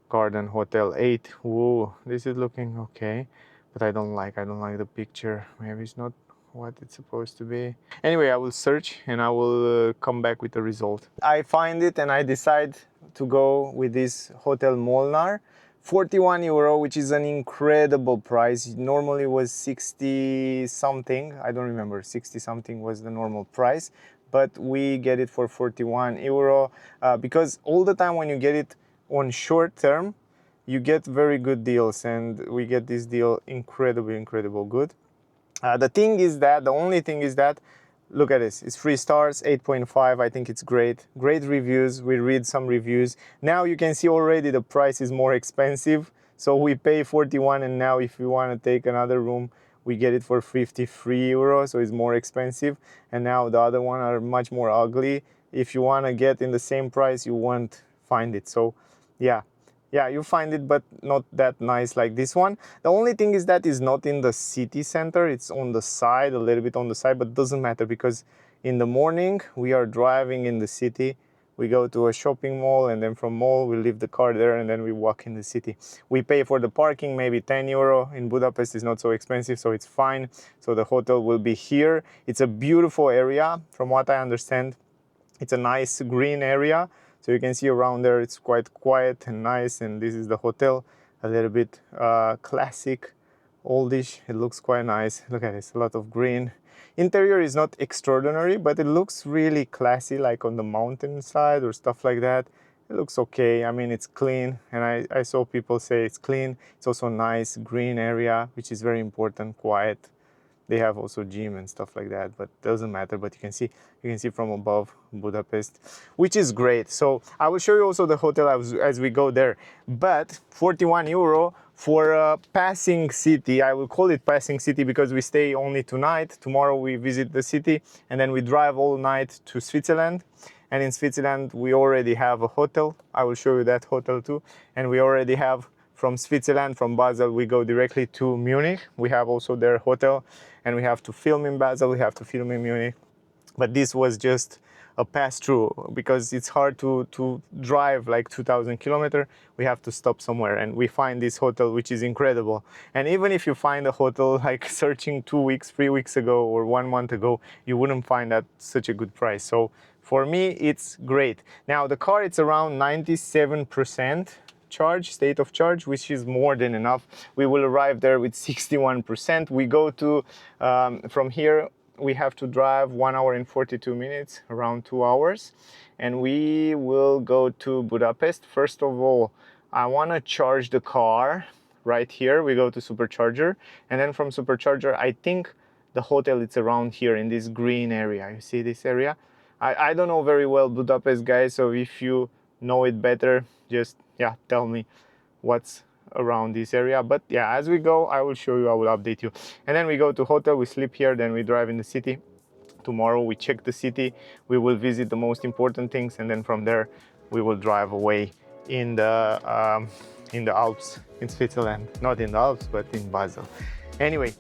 Garden Hotel 8. Whoa, this is looking okay. But I don't like the picture. Maybe it's not what it's supposed to be. Anyway, I will search and I will come back with the result. I find it and I decide to go with this Hotel Molnar. 41 euro, which is an incredible price. Normally was 60 something. I don't remember, 60 something was the normal price. But we get it for 41 euro because all the time when you get it on short term, you get very good deals, and we get this deal incredible good. The only thing is that, look at this, it's 3 stars, 8.5. I think it's great reviews. We read some reviews. Now you can see already the price is more expensive, so we pay 41, and now if we want to take another room, we get it for 53 euros, so it's more expensive. And now the other one are much more ugly. If you want to get in the same price, you won't find it. So yeah, you find it, but not that nice like this one. The only thing is that it's not in the city center. It's on the side, a little bit on the side, but doesn't matter because in the morning we are driving in the city. We go to a shopping mall, and then from mall we leave the car there, and then we walk in the city. We pay for the parking, maybe 10 euro. In Budapest it's not so expensive, so it's fine. So the hotel will be here. It's a beautiful area. From what I understand, it's a nice green area. So you can see around there, it's quite quiet and nice. And this is the hotel, a little bit classic, oldish. It looks quite nice. Look at this, a lot of green. Interior is not extraordinary, but it looks really classy, like on the mountainside or stuff like that. It looks okay. I mean, it's clean, and I saw people say it's clean. It's also nice green area, which is very important, quiet. They have also gym and stuff like that, but doesn't matter. But you can see from above Budapest, which is great. So I will show you also the hotel as we go there. But 41 euro for a passing city. I will call it passing city because we stay only tonight. Tomorrow we visit the city and then we drive all night to Switzerland. And in Switzerland we already have a hotel. I will show you that hotel too. And we already have from Switzerland, from Basel, we go directly to Munich. We have also their hotel and we have to film in Basel, we have to film in Munich. But this was just a pass-through because it's hard to drive like 2,000 kilometers. We have to stop somewhere and we find this hotel, which is incredible. And even if you find a hotel like searching 2 weeks, 3 weeks ago or 1 month ago, you wouldn't find at such a good price. So for me, it's great. Now the car, it's around 97% charge, state of charge, which is more than enough. We will arrive there with 61%. We go to, from here, we have to drive 1 hour and 42 minutes, around 2 hours. And we will go to Budapest. First of all, I want to charge the car right here. We go to supercharger. And then from supercharger, I think the hotel is around here in this green area. You see this area? I don't know very well Budapest, guys. So if you know it better, just tell me what's around this area. But yeah, as we go, I will show you, I will update you. And then we go to hotel, we sleep here, then we drive in the city. Tomorrow we check the city, we will visit the most important things, and then from there we will drive away in the Alps, in Switzerland. Not in the Alps, but in Basel. Anyway,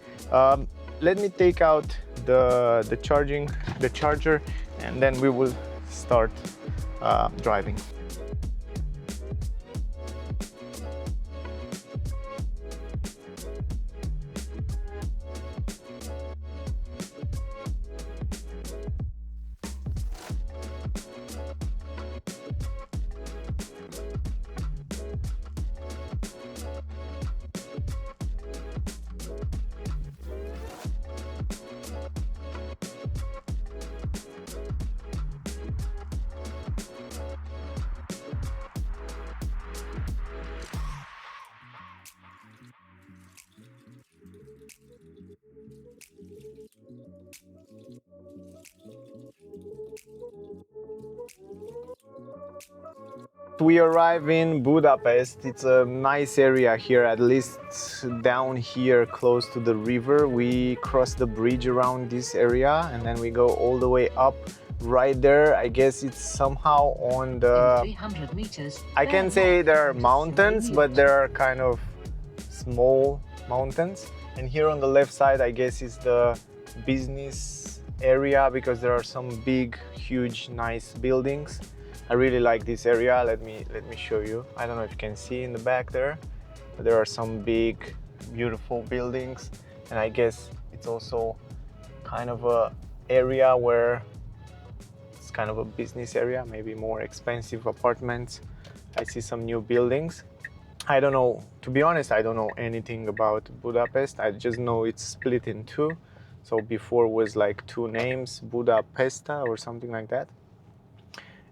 let me take out the charger, and then we will start driving. We arrive in Budapest. It's a nice area here, at least down here close to the river. We cross the bridge around this area and then we go all the way up right there. I guess it's somehow on the 300 meters. I can say there are mountains, but there are kind of small mountains. And here on the left side, I guess is the business area because there are some big, huge, nice buildings. I really like this area. Let me show you. I don't know if you can see in the back there, but there are some big, beautiful buildings. And I guess it's also kind of a area where it's kind of a business area, maybe more expensive apartments. I see some new buildings. I don't know, to be honest, I don't know anything about Budapest. I just know it's split in two. So before was like two names, Budapesta or something like that.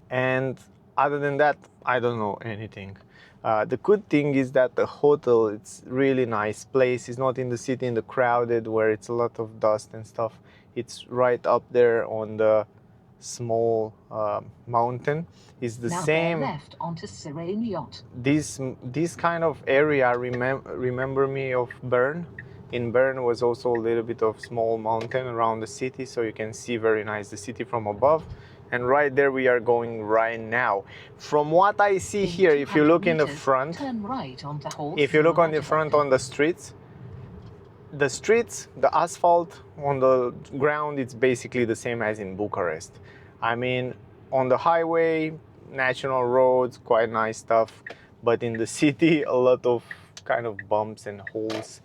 And other than that, I don't know anything. The good thing is that the hotel, it's really nice place. It's not in the city, in the crowded where it's a lot of dust and stuff. It's right up there on the small mountain. It's the now same. Left onto Serene Yacht. This kind of area remember me of Bern. In Bern was also a little bit of small mountain around the city, so you can see very nice the city from above. And right there we are going right now. From what I see here, if you look in the front, turn right onto Horse. if you look on the front on the streets, the asphalt on the ground, it's basically the same as in Bucharest. I mean, on the highway, national roads, quite nice stuff. But in the city, a lot of kind of bumps and holes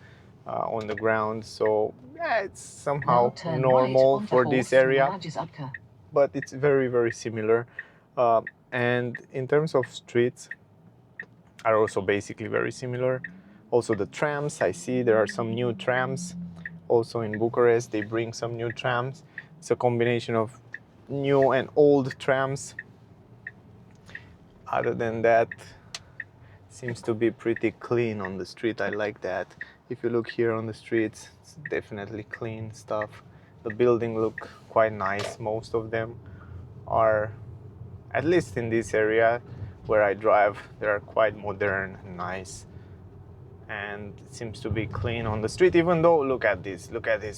on the ground. So yeah, it's somehow normal for this area. But it's very, very similar. And in terms of streets, are also basically very similar. Also the trams, I see there are some new trams. Also in Bucharest, they bring some new trams. It's a combination of new and old trams. Other than that, seems to be pretty clean on the street. I like that. If you look here on the streets, it's definitely clean stuff. The buildings look quite nice. Most of them are, at least in this area where I drive, they are quite modern and nice. And it seems to be clean on the street, even though look at this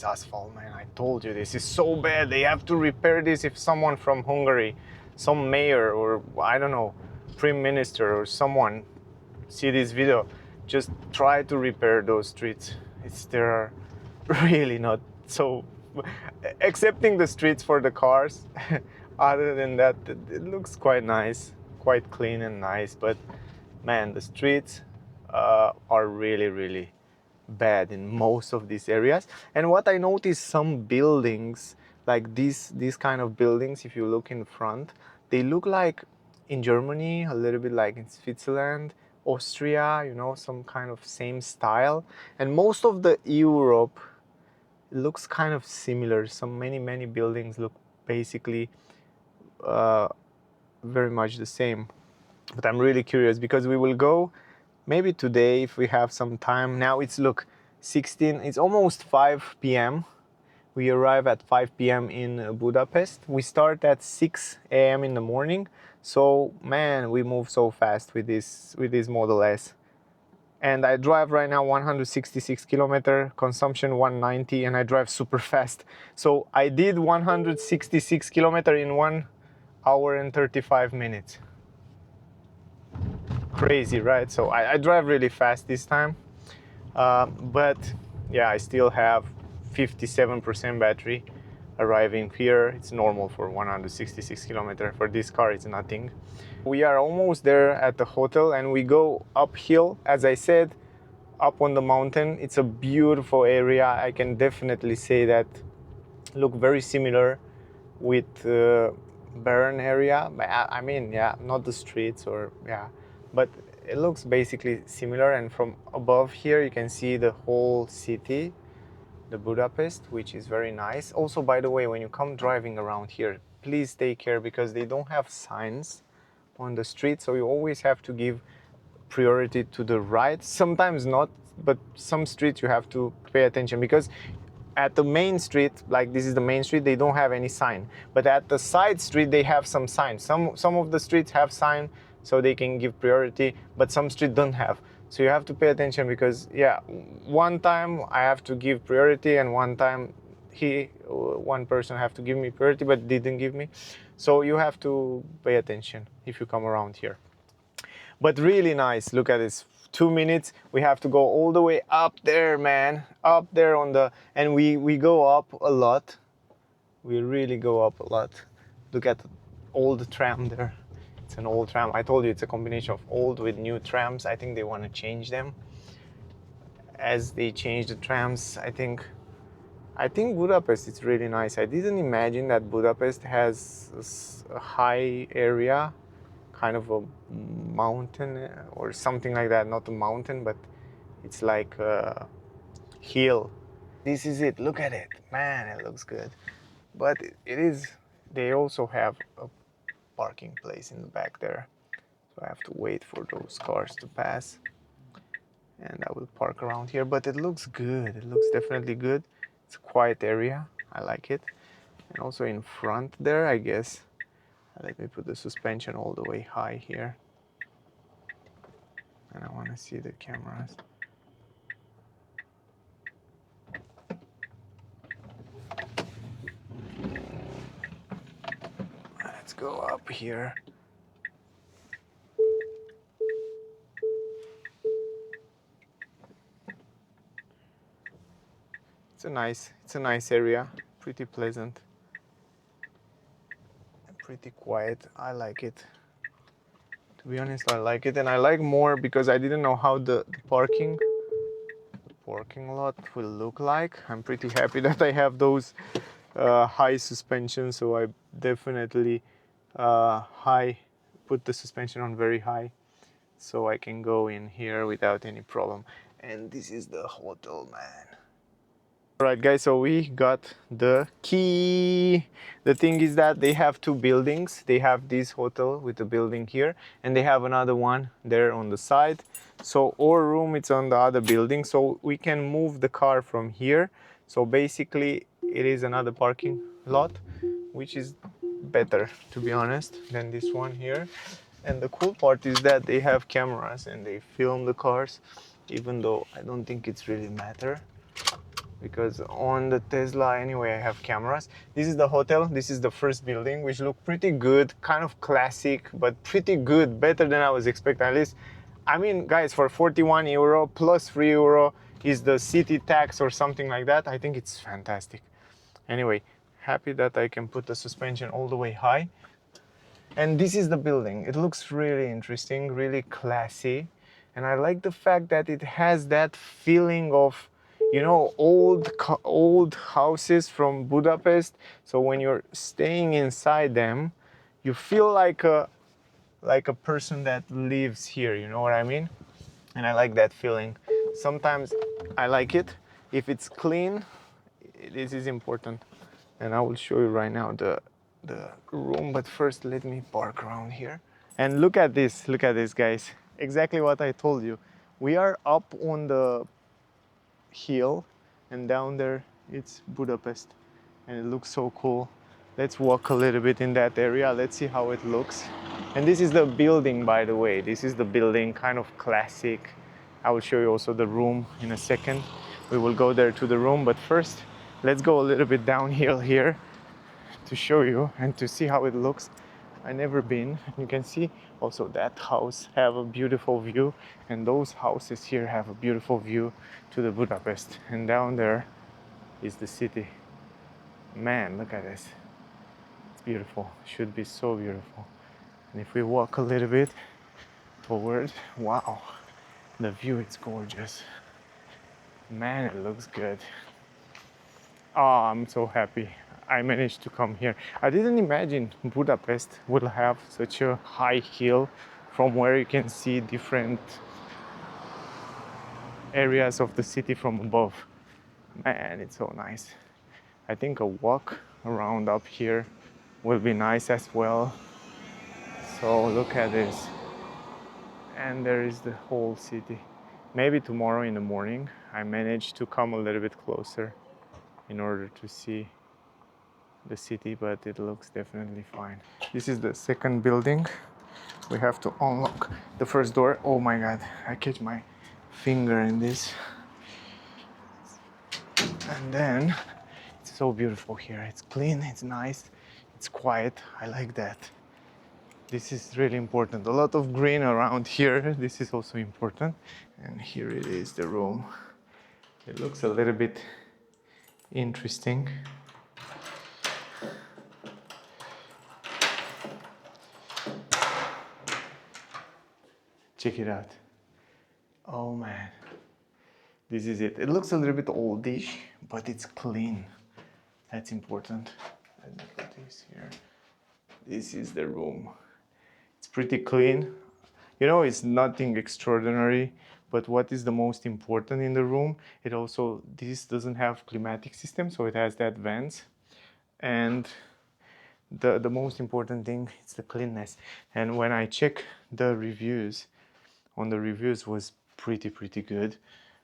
asphalt, man. I told you this is so bad. They have to repair this. If someone from Hungary, some mayor or I don't know, prime minister or someone see this video, just try to repair those streets. They're really not so, excepting the streets for the cars. Other than that, it looks quite nice, quite clean and nice. But man, the streets are really bad in most of these areas. And what I noticed, some buildings like these kind of buildings, if you look in front, they look like in Germany, a little bit like in Switzerland, Austria, you know, some kind of same style. And most of the Europe, it looks kind of similar. Many buildings look basically very much the same. But I'm really curious because we will go maybe today if we have some time. Now it's, look, 16, it's almost 5 p.m. We arrive at 5 p.m. in Budapest. We start at 6 a.m. in the morning. So man, we move so fast with this Model S. And I drive right now 166 kilometer, consumption 190, and I drive super fast. So I did 166 kilometer in 1 hour and 35 minutes. Crazy, right? So I drive really fast this time. But yeah, I still have 57% battery arriving here. It's normal for 166 kilometer. For this car, it's nothing. We are almost there at the hotel and we go uphill, as I said, up on the mountain. It's a beautiful area. I can definitely say that look very similar with Bern area. I mean, yeah, not the streets or, yeah, but it looks basically similar. And from above here, you can see the whole city, the Budapest, which is very nice. Also, by the way, when you come driving around here, please take care because they don't have signs on the street. So you always have to give priority to the right. Sometimes not, but some streets you have to pay attention because at the main street, like this is the main street, they don't have any sign. But at the side street, they have some signs. Some of the streets have sign, so they can give priority, but some streets don't have. So you have to pay attention because, yeah, one time I have to give priority and one time one person have to give me priority but didn't give me. So you have to pay attention if you come around here. But really nice, look at this. 2 minutes, we have to go all the way up there, man. Up there on the, and we go up a lot. We really go up a lot. Look at the old tram there. It's an old tram. I told you it's a combination of old with new trams. I think they want to change them. As they change the trams, I think Budapest is really nice. I didn't imagine that Budapest has a high area, kind of a mountain or something like that. Not a mountain, but it's like a hill. This is it. Look at it. Man, it looks good. But it is, they also have a parking place in the back there. So I have to wait for those cars to pass. And I will park around here, but it looks good. It looks definitely good. It's a quiet area. I like it. And also in front there, I guess. Let me put the suspension all the way high here. And I want to see the cameras. Let's go up here. It's a nice area, pretty pleasant, pretty quiet. I like it. To be honest, I like it, and I like more because I didn't know how the parking lot will look like. I'm pretty happy that I have those high suspension, so I definitely put the suspension on very high, so I can go in here without any problem. And this is the hotel, man. Alright guys, so we got the key. The thing is that they have two buildings. They have this hotel with a building here and they have another one there on the side. So our room is on the other building, so we can move the car from here. So basically it is another parking lot, which is better to be honest than this one here. And the cool part is that they have cameras and they film the cars, even though I don't think it's really matter, because on the Tesla anyway I have cameras. This is the hotel, this is the first building, which look pretty good, kind of classic, but pretty good, better than I was expecting. At least, I mean guys, for 41 euro plus 3 euro is the city tax or something like that, I think it's fantastic. Anyway, happy that I can put the suspension all the way high. And this is the building. It looks really interesting, really classy, and I like the fact that it has that feeling of, you know, old houses from Budapest. So when you're staying inside them, you feel like a person that lives here, you know what I mean? And I like that feeling. Sometimes I like it if it's clean. This is important, and I will show you right now the room, but first let me park around here. And look at this guys, exactly what I told you. We are up on the hill and down there it's Budapest, and it looks so cool. Let's walk a little bit in that area, let's see how it looks. And this is the building, by the way. This is the building, kind of classic. I will show you also the room in a second. We will go there to the room, but first let's go a little bit downhill here to show you and to see how it looks. I never been. You can see also that house have a beautiful view, and those houses here have a beautiful view to the Budapest. And down there is the city. Man, look at this. It's beautiful. Should be so beautiful. And if we walk a little bit forward, wow, the view is gorgeous. Man, it looks good. Oh, I'm so happy I managed to come here. I didn't imagine Budapest would have such a high hill from where you can see different areas of the city from above. Man, it's so nice. I think a walk around up here will be nice as well. So look at this. And there is the whole city. Maybe tomorrow in the morning I manage to come a little bit closer in order to see the city, but it looks definitely fine. This is the second building. We have to unlock the first door. Oh my god, I catch my finger in this. And then it's so beautiful here. It's clean, it's nice, it's quiet. I like that. This is really important. A lot of green around here. This is also important. And here it is, the room. It looks a little bit interesting. Check it out. Oh man, this is it. It looks a little bit oldish, but it's clean. That's important. Let me put this here. This is the room. It's pretty clean. You know, it's nothing extraordinary, but what is the most important in the room, it also, this doesn't have climatic system, so it has that vents. And the most important thing is the cleanness. And when I check the reviews, on the reviews was pretty good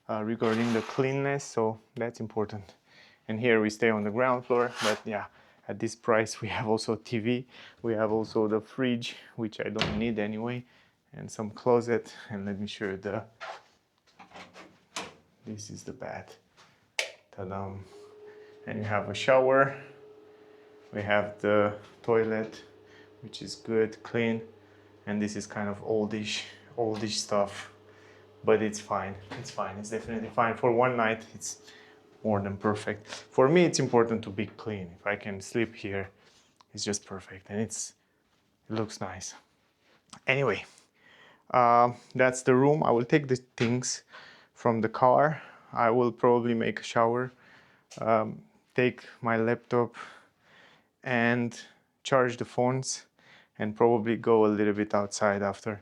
regarding the cleanness, so that's important. And here we stay on the ground floor, but yeah, at this price we have also TV, we have also the fridge, which I don't need anyway, and some closet. And let me show you this is the bath. Ta-da! And you have a shower, we have the toilet, which is good, clean, and this is kind of oldish stuff, but it's fine. It's fine. It's definitely fine. For one night, it's more than perfect. For me, it's important to be clean. If I can sleep here, it's just perfect, and it looks nice. Anyway, that's the room. I will take the things from the car. I will probably make a shower, take my laptop, and charge the phones, and probably go a little bit outside after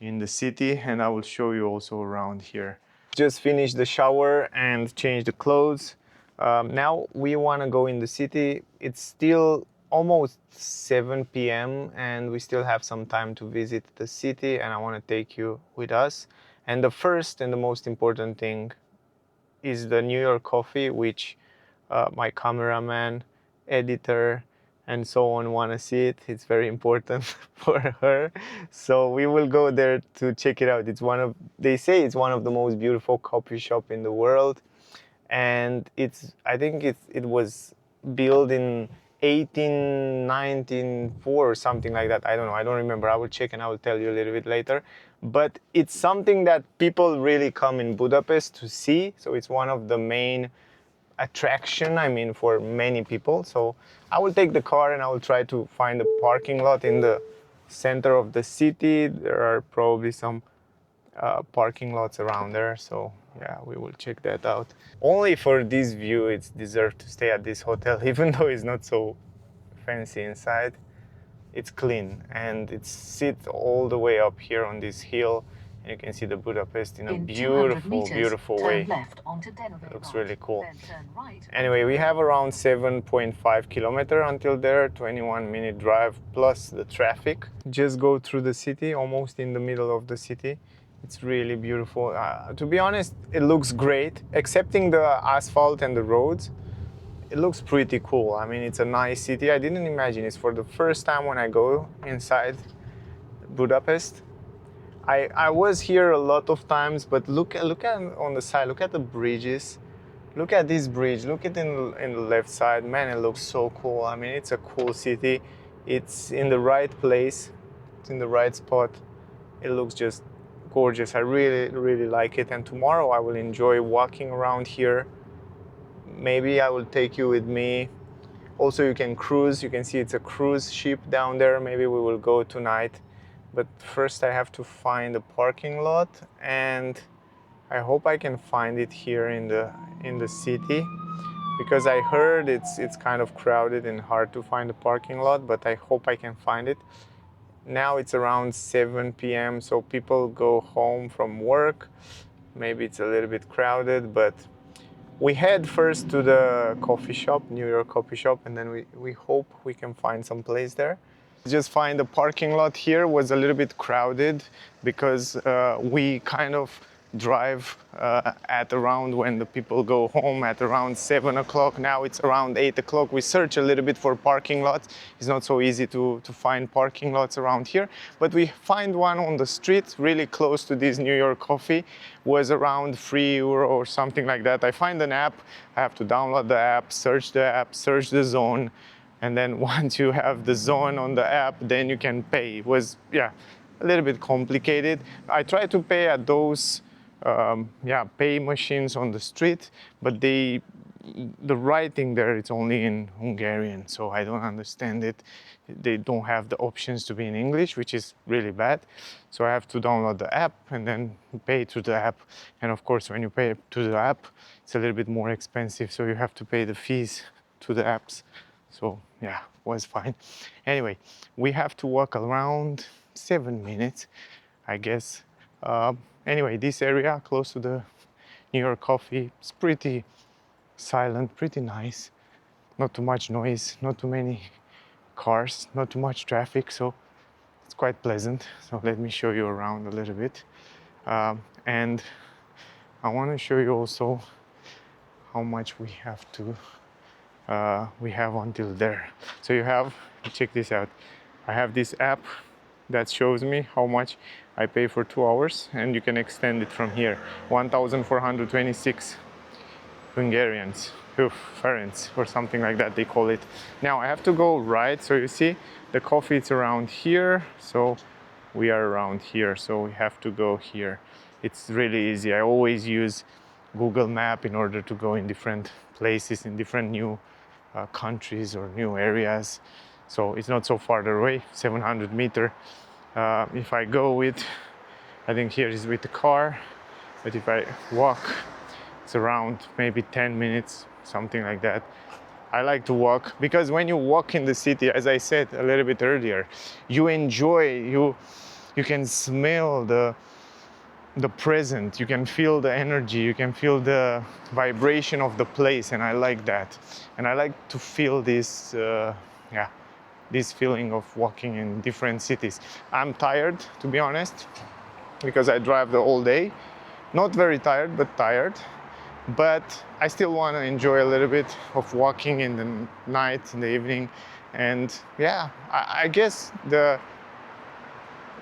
in the city, and I will show you also around here. Just finished the shower and changed the clothes. Now we want to go in the city. It's still almost 7 p.m. and we still have some time to visit the city, and I want to take you with us. And the first and the most important thing is the New York coffee, which my cameraman, editor, and so on want to see it. It's very important for her. So we will go there to check it out. It's one of, they say it's one of the most beautiful coffee shop in the world. And I think it was built in 1894 or something like that. I don't know, I don't remember. I will check and I will tell you a little bit later. But it's something that people really come in Budapest to see. So it's one of the main attraction, I mean, for many people. So I will take the car and I will try to find a parking lot in the center of the city. There are probably some parking lots around there, so yeah, we will check that out. Only for this view it's deserved to stay at this hotel, even though it's not so fancy inside. It's clean and it sits all the way up here on this hill, and you can see the Budapest in a beautiful way. It looks really cool. Anyway, we have around 7.5 kilometers until there, 21-minute drive plus the traffic. Just go through the city, almost in the middle of the city. It's really beautiful. To be honest, it looks great, excepting the asphalt and the roads. It looks pretty cool. I mean, it's a nice city. I didn't imagine it's for the first time when I go inside Budapest. I was here a lot of times, but look at on the side. Look at the bridges. Look at this bridge. Look at in the left side. Man, it looks so cool. I mean, it's a cool city. It's in the right place. It's in the right spot. It looks just gorgeous. I really like it, and tomorrow I will enjoy walking around here. Maybe I will take you with me. Also, you can cruise. You can see it's a cruise ship down there. Maybe we will go tonight, but first I have to find a parking lot, and I hope I can find it here in the city, because I heard it's kind of crowded and hard to find a parking lot, but I hope I can find it. Now it's around 7 p.m. so people go home from work. Maybe it's a little bit crowded, but we head first to the coffee shop, New York coffee shop, and then we hope we can find some place there. Just find the parking lot here was a little bit crowded because we kind of drive at around when the people go home at around 7 o'clock. Now it's around 8 o'clock. We search a little bit for parking lots. It's not so easy to find parking lots around here, but we find one on the street really close to this New York coffee. Was around €3 or something like that. I find an app. I have to download the app, search the zone, and then once you have the zone on the app, then you can pay. It was, yeah, a little bit complicated. I tried to pay at those pay machines on the street, but the writing there, it's only in Hungarian, so I don't understand it. They don't have the options to be in English, which is really bad. So I have to download the app and then pay to the app. And of course, when you pay to the app, it's a little bit more expensive, so you have to pay the fees to the apps. So yeah, was fine. Anyway, we have to walk around 7 minutes, I guess. Anyway, this area close to the New York coffee is pretty silent, pretty nice. Not too much noise, not too many cars, not too much traffic, so it's quite pleasant. So let me show you around a little bit. And I want to show you also how much we have until there. So you have, check this out. I have this app that shows me how much I pay for 2 hours, and you can extend it from here. 1,426 Hungarians, forints, or something like that they call it. Now I have to go right, so you see the coffee is around here, so we are around here, so we have to go here. It's really easy. I always use Google Map in order to go in different places, in different new countries or new areas. So it's not so far away, 700 meters. If I go with, I think here is with the car, but if I walk, it's around maybe 10 minutes, something like that. I like to walk because when you walk in the city, as I said a little bit earlier, you enjoy, you can smell the present. You can feel the energy, you can feel the vibration of the place, and I like that. And I like to feel this, this feeling of walking in different cities. I'm tired, to be honest, because I drive the whole day. Not very tired, but tired. But I still want to enjoy a little bit of walking in the night, in the evening. And yeah, I guess the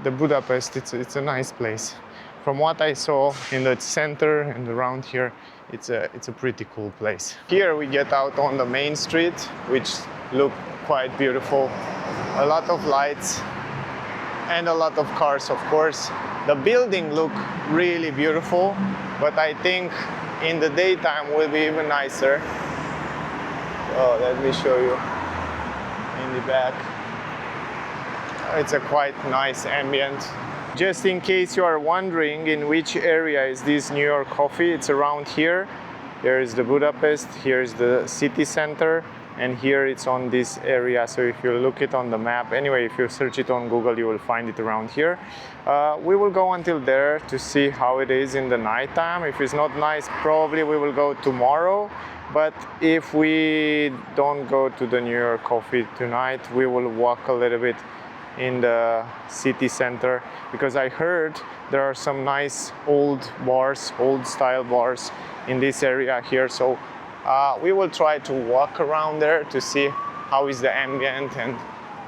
Budapest, it's a nice place. From what I saw in the center and around here, it's a pretty cool place. Here we get out on the main street, which look quite beautiful. A lot of lights and a lot of cars, of course. The building look really beautiful, but I think in the daytime will be even nicer. Oh, let me show you in the back. It's a quite nice ambient. Just in case you are wondering in which area is this New York coffee, it's around here. There is the Budapest, here's the city center, and here it's on this area. So if you look it on the map, anyway, if you search it on Google, you will find it around here. We will go until there to see how it is in the nighttime. If it's not nice, probably we will go tomorrow. But if we don't go to the New York coffee tonight, we will walk a little bit in the city center, because I heard there are some nice old bars, old style bars in this area here. So we will try to walk around there to see how is the ambient and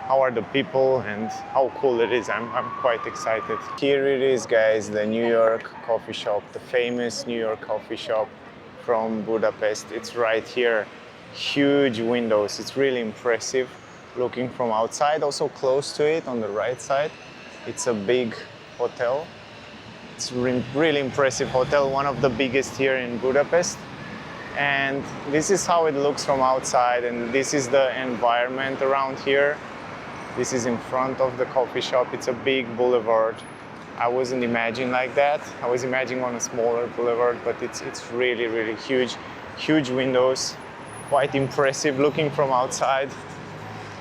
how are the people and how cool it is. I'm quite excited. Here it is, guys, the New York coffee shop, the famous New York coffee shop from Budapest. It's right here. Huge windows. It's really impressive looking from outside. Also close to it on the right side, it's a big hotel. It's really impressive hotel, one of the biggest here in Budapest. And this is how it looks from outside, and this is the environment around here. This is in front of the coffee shop. It's a big boulevard. I wasn't imagining like that. I was imagining on a smaller boulevard, but it's really, really huge. Huge windows, quite impressive looking from outside.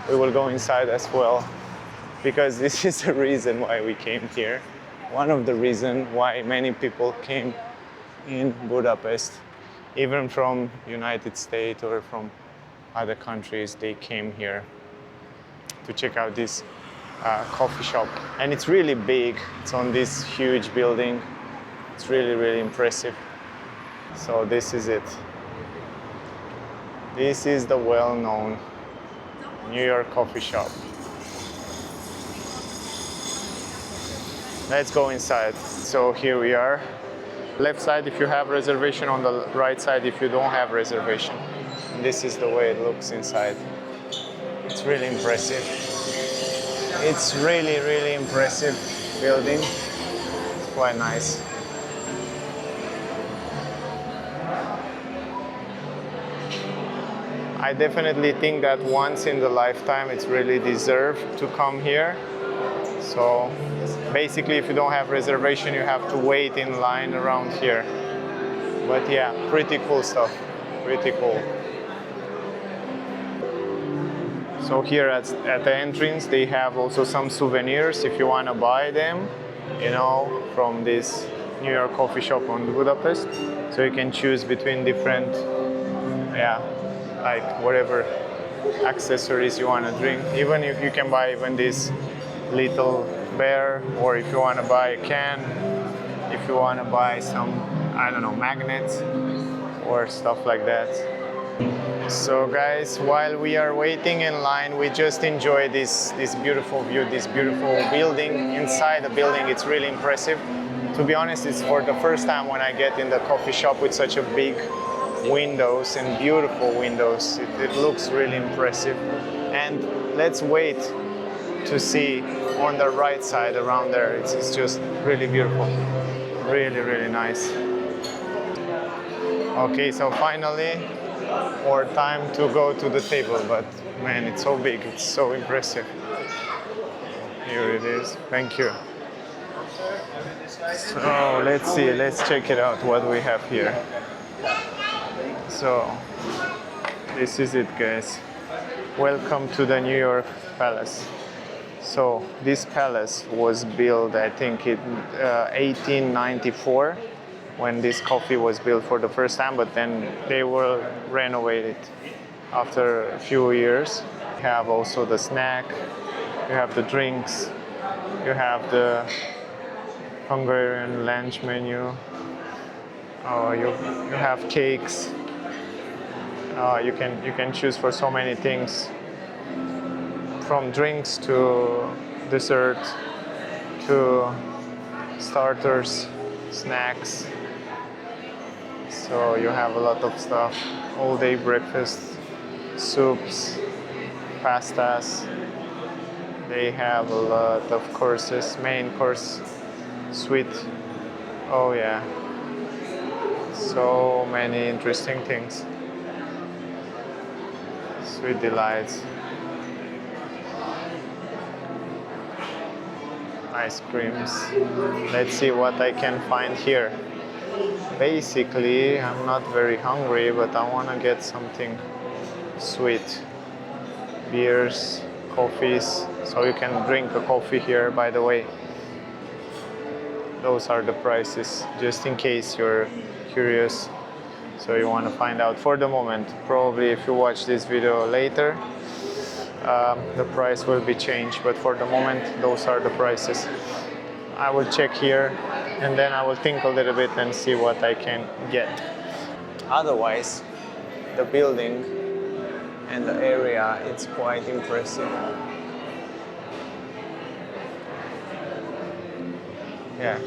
We will go inside as well, because this is the reason why we came here. One of the reasons why many people came in Budapest, even from United States or from other countries, they came here to check out this coffee shop. And it's really big. It's on this huge building. It's really, really impressive. So this is it. This is the well-known New York coffee shop. Let's go inside. So here we are. Left side if you have reservation, on the right side if you don't have reservation. And this is the way it looks inside. It's really impressive. It's really, really impressive building. It's quite nice. I definitely think that once in the lifetime it's really deserved to come here. So basically if you don't have reservation, you have to wait in line around here. But yeah, pretty cool stuff, pretty cool. So here at the entrance they have also some souvenirs if you want to buy them, you know, from this New York coffee shop on Budapest. So you can choose between different, like whatever accessories you want to drink. Even if you can buy even this little bear, or if you want to buy a can, if you want to buy some, I don't know, magnets or stuff like that. So guys, while we are waiting in line, we just enjoy this beautiful view, this beautiful building. Inside the building, it's really impressive. To be honest, it's for the first time when I get in the coffee shop with such a big windows and beautiful windows. It looks really impressive. And let's wait to see on the right side around there. It's just really beautiful. Really, really nice. Okay, so finally, our time to go to the table, but man, it's so big, it's so impressive. Here it is, thank you. So let's see, let's check it out what we have here. So this is it, guys. Welcome to the New York Palace. So this palace was built, I think, in 1894, when this coffee was built for the first time, but then they were renovated after a few years. You have also the snack, you have the drinks, you have the Hungarian lunch menu, you have cakes. You can choose for so many things, from drinks to dessert to starters, snacks. So you have a lot of stuff, all day breakfast, soups, pastas. They have a lot of courses, main course, sweet. Oh yeah, so many interesting things. Sweet delights. Ice creams. Let's see what I can find here. Basically, I'm not very hungry, but I want to get something sweet. Beers, coffees. So you can drink a coffee here, by the way. Those are the prices, just in case you're curious. So you want to find out for the moment. Probably if you watch this video later, the price will be changed, but for the moment those are the prices. I will check here and then I will think a little bit and see what I can get. Otherwise, the building and the area, it's quite impressive. Yeah,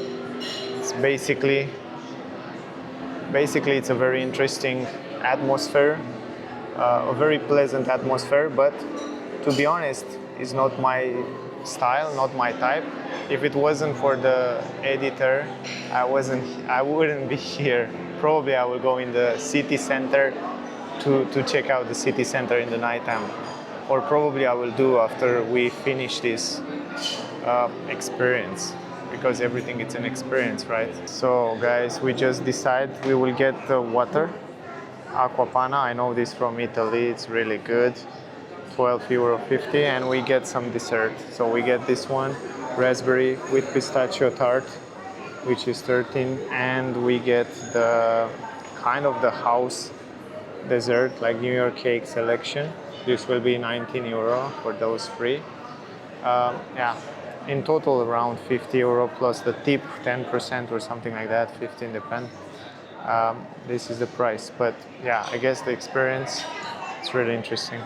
it's basically it's a very interesting atmosphere, a very pleasant atmosphere, but to be honest, it's not my style, not my type. If it wasn't for the editor, I wouldn't be here. Probably I will go in the city center to check out the city center in the nighttime, or probably I will do after we finish this experience, because everything is an experience, right? So guys, we just decided we will get the water, Acqua Panna. I know this from Italy, it's really good. €12.50, and we get some dessert. So we get this one, raspberry with pistachio tart, which is 13, and we get the kind of the house dessert, like New York cake selection. This will be €19 for those three. Yeah, in total around €50 plus the tip, 10% or something like that, 15 depend. This is the price, but yeah, I guess the experience, it's really interesting.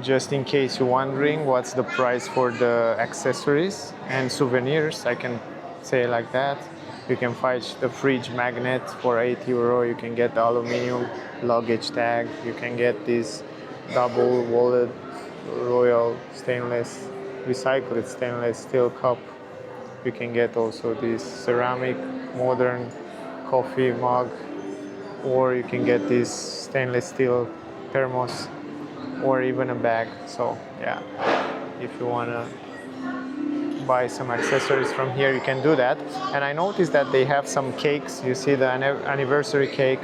Just in case you're wondering what's the price for the accessories and souvenirs, I can say like that. You can find the fridge magnet for €8. You can get the aluminum luggage tag. You can get this double walled royal stainless, recycled stainless steel cup. You can get also this ceramic modern coffee mug, or you can get this stainless steel thermos, or even a bag. So yeah, if you want to buy some accessories from here, you can do that. And I noticed that they have some cakes. You see the anniversary cake.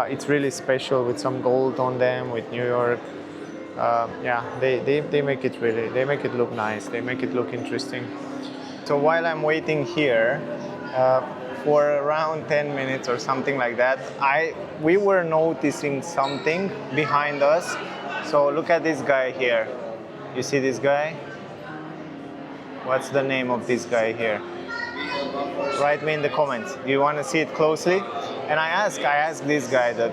It's really special with some gold on them, with New York. Yeah, they make it really, they make it look nice. They make it look interesting. So while I'm waiting here, for around 10 minutes or something like that, we were noticing something behind us. So look at this guy here. You see this guy? What's the name of this guy here? Write me in the comments. Do you want to see it closely? And I asked this guy, the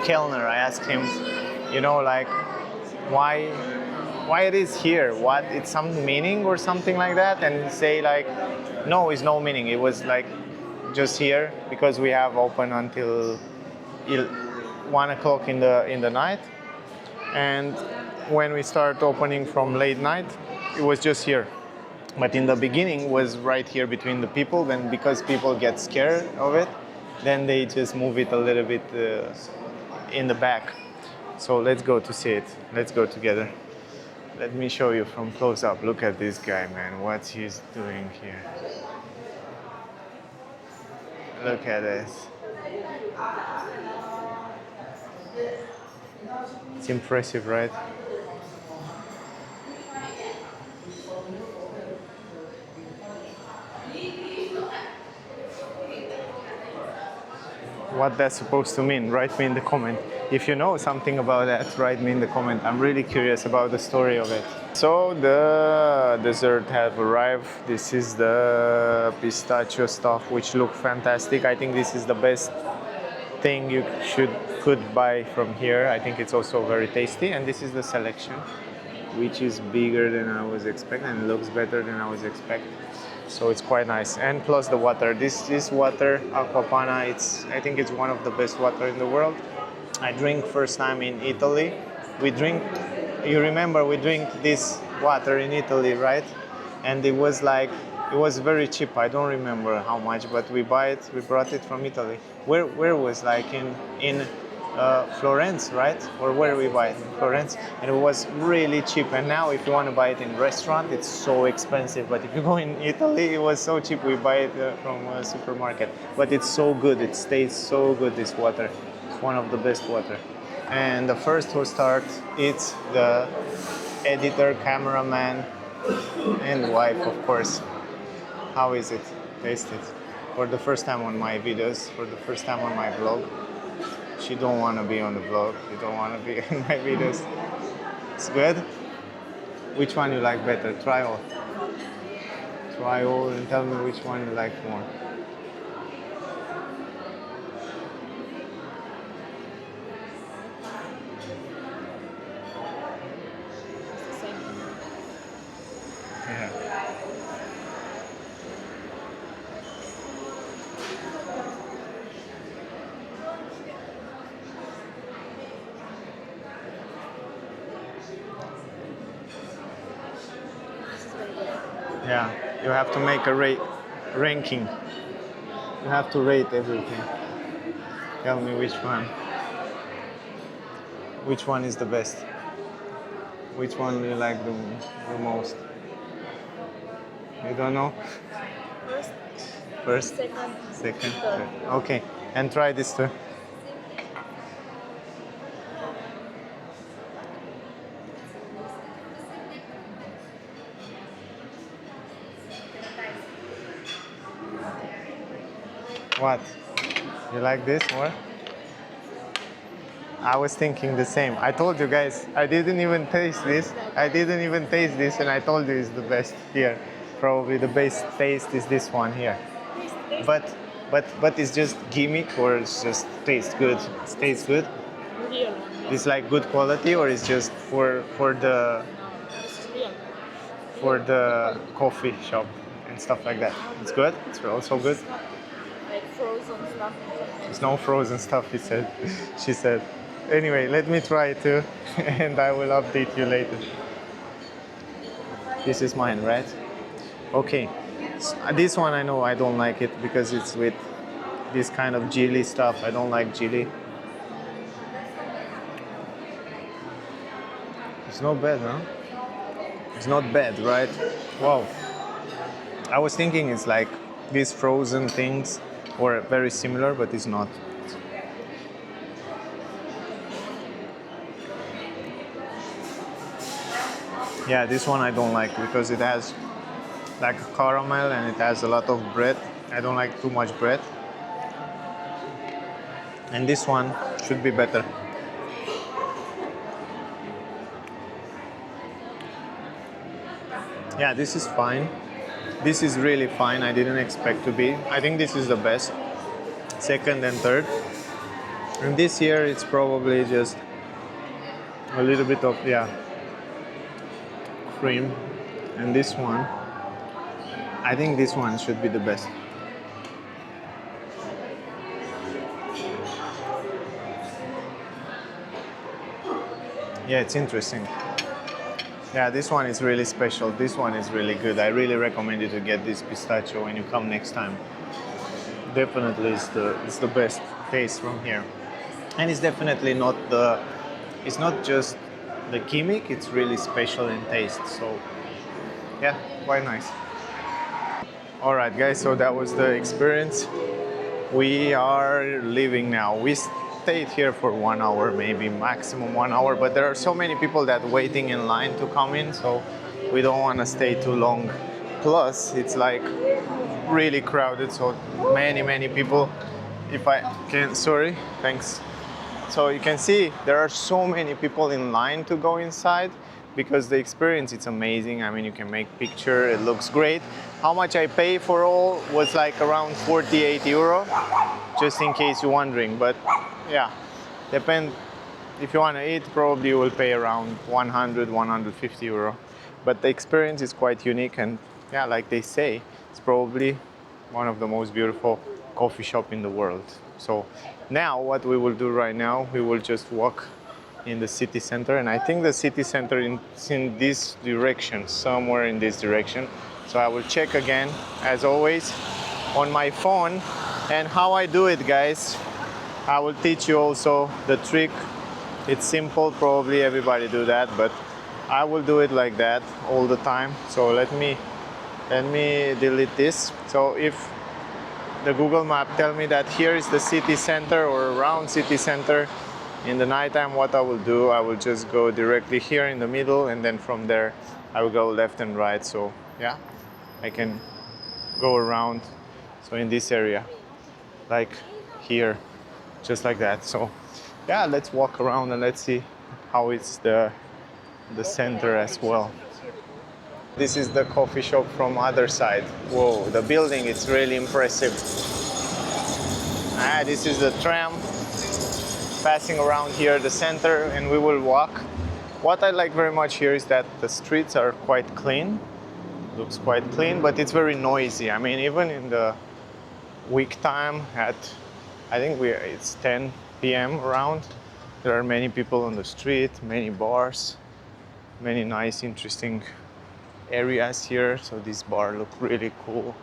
Kellner, I asked him, you know, like, why it is here? What, it's some meaning or something like that? And he say like, no, it's no meaning. It was like just here because we have open until 1 o'clock in the night, and when we start opening from late night, it was just here. But in the beginning was right here between the people, then because people get scared of it, then they just move it a little bit in the back. So let's go to see it. Let's go together. Let me show you from close up. Look at this guy, man. What he's doing here. Look at this. It's impressive, right? what that's supposed to mean. Write me in the comment. If you know something about that, write me in the comment. I'm really curious about the story of it. So the dessert have arrived. This is the pistachio stuff, which look fantastic. I think this is the best thing you could buy from here. I think it's also very tasty. And this is the selection, which is bigger than I was expecting and looks better than I was expecting. So it's quite nice. And plus the water. This water, Aquapana, I think it's one of the best water in the world. I drink first time in Italy. You remember we drink this water in Italy, right? And it was very cheap. I don't remember how much, but we brought it from Italy. Where was like in Florence, right? Or where we buy it? In Florence. And it was really cheap. And now if you want to buy it in restaurant, it's so expensive. But if you go in Italy, it was so cheap. We buy it from a supermarket. But it's so good. It tastes so good, this water. It's one of the best water. And the first to start, it's the editor, cameraman, and wife, of course. How is it? Taste it. For the first time on my videos, for the first time on my vlog. She don't want to be on the vlog. You don't want to be in my videos. It's good? Which one you like better? Try all. Try all and tell me which one you like more. Yeah. Yeah, you have to make a ranking. You have to rate everything. Tell me which one. Which one is the best? Which one do you like the most? You don't know? First? Second? Third. Okay, and try this too. What? You like this more? I was thinking the same. I told you guys, I didn't even taste this. And I told you it's the best here. Probably the best taste is this one here. But it's just gimmick or it's just tastes good? It tastes good? It's like good quality or it's just for the coffee shop and stuff like that? It's good? It's also good? Frozen stuff. There's no frozen stuff, she said. Anyway, let me try it too, and I will update you later. This is mine, right? Okay. So, this one I know I don't like it because it's with this kind of chili stuff. I don't like chili. It's not bad, huh? It's not bad, right? Wow. I was thinking it's like these frozen things or very similar, but it's not. Yeah, this one I don't like because it has like caramel and it has a lot of bread. I don't like too much bread. And this one should be better. Yeah, this is fine. This is really fine. I didn't expect to be. I think this is the best. Second and third. And this here, it's probably just a little bit of, yeah, cream. And this one, I think this one should be the best. Yeah, it's interesting. Yeah, this one is really special. This one is really good. I really recommend you to get this pistachio when you come next time. Definitely it's the best taste from here. And it's definitely not it's not just the gimmick, it's really special in taste. So yeah, quite nice. All right guys, so that was the experience. We are leaving now. We stayed here for 1 hour, maybe maximum 1 hour, but there are so many people that waiting in line to come in, so we don't want to stay too long. Plus, it's like really crowded, so many people if I can, sorry, thanks. So you can see there are so many people in line to go inside because the experience is amazing. I mean, you can make picture, it looks great. How much I pay for all was like around 48 euro, just in case you're wondering. But yeah, depend. If you want to eat, probably you will pay around 100, 150 euro. But the experience is quite unique, and yeah, like they say, it's probably one of the most beautiful coffee shop in the world. So now what we will do right now, we will just walk in the city center, and I think the city center is in this direction, somewhere in this direction. So I will check again, as always, on my phone. And how I do it, guys, I will teach you also the trick. It's simple, probably everybody do that, but I will do it like that all the time. So let me delete this. So if the Google map tell me that here is the city center or around city center in the nighttime, what I will do, I will just go directly here in the middle, and then from there I will go left and right. So yeah, I can go around. So in this area, like here, just like that. So yeah, let's walk around and let's see how it's the center as well. This is the coffee shop from other side. Whoa, the building is really impressive. This is the tram passing around here, the center, and we will walk. What I like very much here is that the streets are quite clean. Looks quite clean, but it's very noisy. I mean, even in the week time at, I think it's 10 p.m. around, there are many people on the street, many bars, many nice, interesting areas here. So this bar look really cool.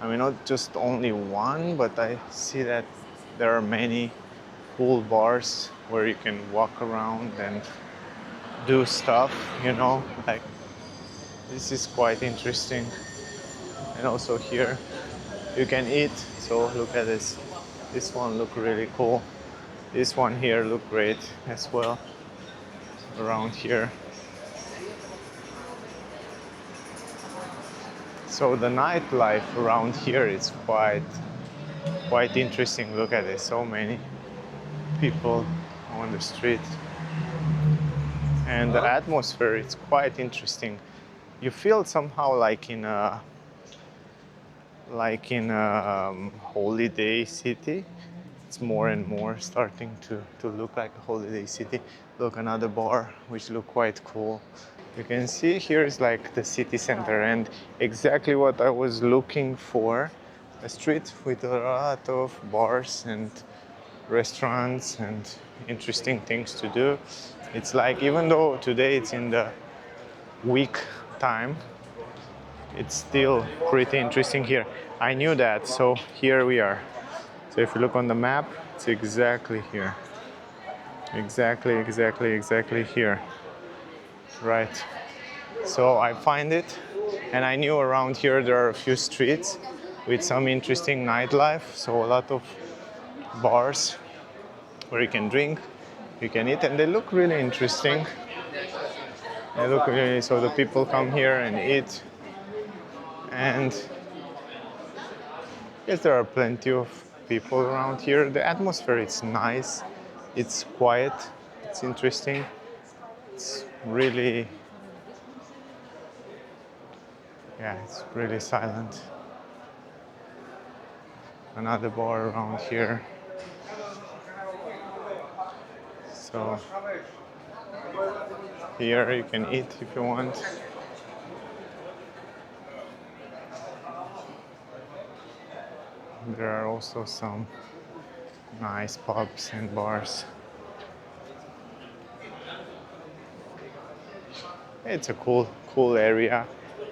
I mean, not just only one, but I see that there are many cool bars where you can walk around and do stuff, you know, like this is quite interesting. And also here you can eat. So look at this. This one look really cool. This one here look great as well around here. So the nightlife around here is quite interesting. Look at this, so many people on the street. And the atmosphere is quite interesting. You feel somehow like in a holiday city. It's more and more starting to look like a holiday city. Look, another bar which look quite cool. You can see here is like the city center, and exactly what I was looking for, a street with a lot of bars and restaurants and interesting things to do. It's like, even though today it's in the week time, it's still pretty interesting here. I knew that, so here we are. So if you look on the map, it's exactly here. Exactly here. Right. So I find it, and I knew around here there are a few streets with some interesting nightlife. So a lot of bars where you can drink, you can eat, and they look really interesting. They look really, so the people come here and eat. And yes, there are plenty of people around here. The atmosphere is nice, it's quiet, it's interesting, it's really, yeah, it's really silent. Another bar around here. So here you can eat if you want. There are also some nice pubs and bars. It's a cool area.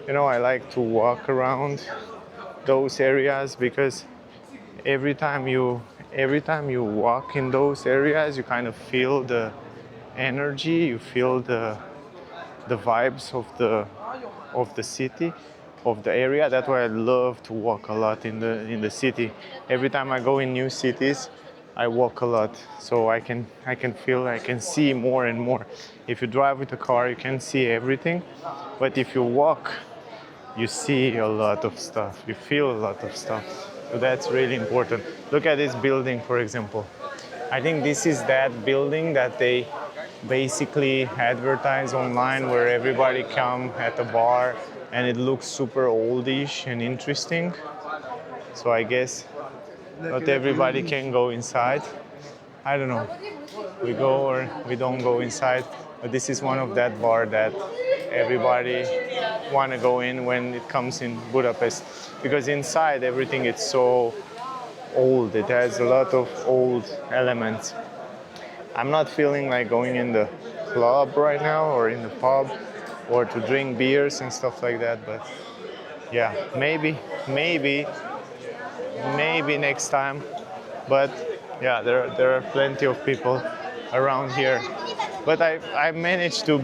You know, I like to walk around those areas because every time you walk in those areas, you kind of feel the energy, you feel the vibes of the city, of the area. That's why I love to walk a lot in the city. Every time I go in new cities, I walk a lot, so I can feel, I can see more and more. If you drive with a car, you can see everything, but if you walk, you see a lot of stuff, you feel a lot of stuff. So that's really important. Look at this building, for example. I think this is that building that they basically advertise online where everybody come at a bar and it looks super oldish and interesting. So I guess not everybody can go inside. I don't know. We go or we don't go inside. But this is one of that bar that everybody want to go in when it comes in Budapest. Because inside everything is so old. It has a lot of old elements. I'm not feeling like going in the club right now or in the pub or to drink beers and stuff like that. But yeah, maybe next time. But yeah, there are plenty of people around here. But I managed to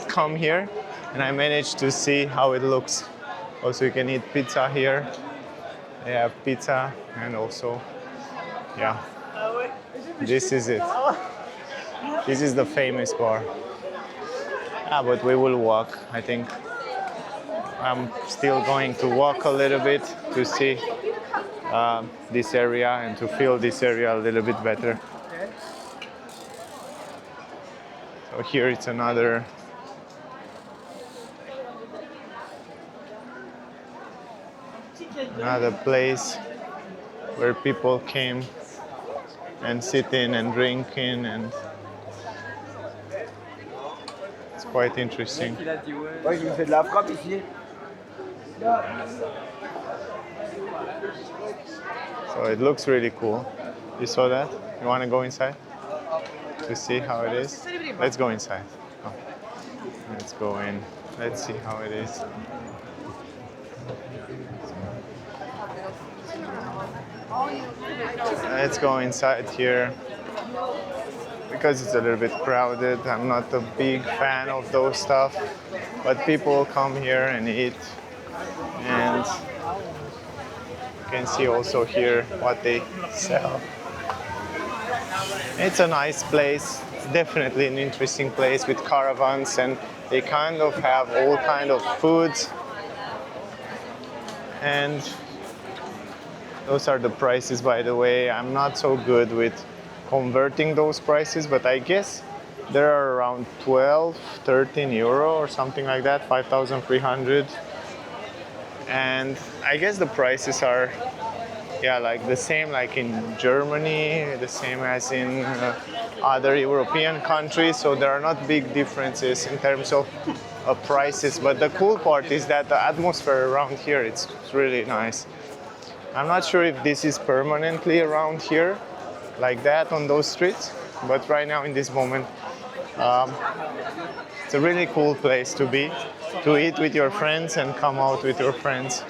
come here and I managed to see how it looks. Also, you can eat pizza here. They have pizza and also, yeah, this is it. This is the famous bar. But we will walk, I think. I'm still going to walk a little bit to see this area and to feel this area a little bit better. So here it's another place where people came and sit in and drink in, and it's quite interesting. So it looks really cool. You saw that? You want to go inside to see how it is? Let's go inside. Oh. Let's go in. Let's see how it is. Let's go inside here because it's a little bit crowded. I'm not a big fan of those stuff, but people come here and eat, and you can see also here what they sell. It's a nice place. It's definitely an interesting place with caravans, and they kind of have all kind of foods. And those are the prices, by the way. I'm not so good with converting those prices, but I guess they are around 12, 13 euro or something like that, 5,300. And I guess the prices are, yeah, like the same like in Germany, the same as in other European countries. So there are not big differences in terms of prices. But the cool part is that the atmosphere around here, it's really nice. I'm not sure if this is permanently around here, like that on those streets, but right now in this moment, it's a really cool place to be, to eat with your friends and come out with your friends.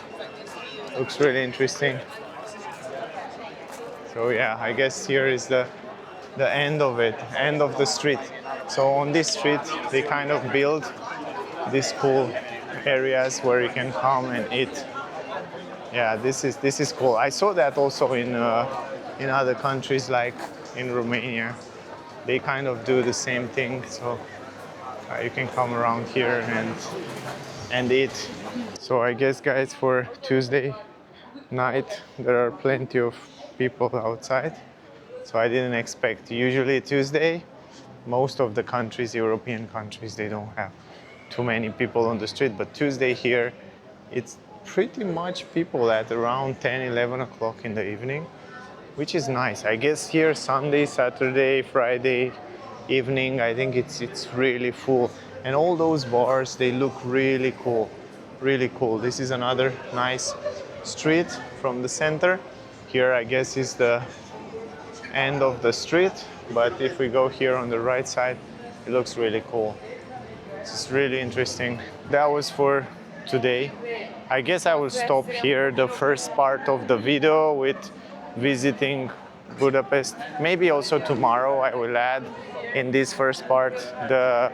Looks really interesting. So yeah, I guess here is the end of it, end of the street. So on this street, they kind of build these cool areas where you can come and eat. Yeah, this is cool. I saw that also in other countries, like in Romania. They kind of do the same thing. So you can come around here and eat. So I guess, guys, for Tuesday night, there are plenty of people outside. So I didn't expect. Usually Tuesday, most of the countries, European countries, they don't have too many people on the street. But Tuesday here, it's pretty much people at around 10, 11 o'clock in the evening, which is nice. I guess here Sunday, Saturday, Friday evening, I think it's really full. And all those bars, they look really cool, really cool. This is another nice street from the center. Here, I guess, is the end of the street. But if we go here on the right side, it looks really cool. It's really interesting. That was for today. I guess I will stop here the first part of the video with visiting Budapest. Maybe also tomorrow I will add in this first part the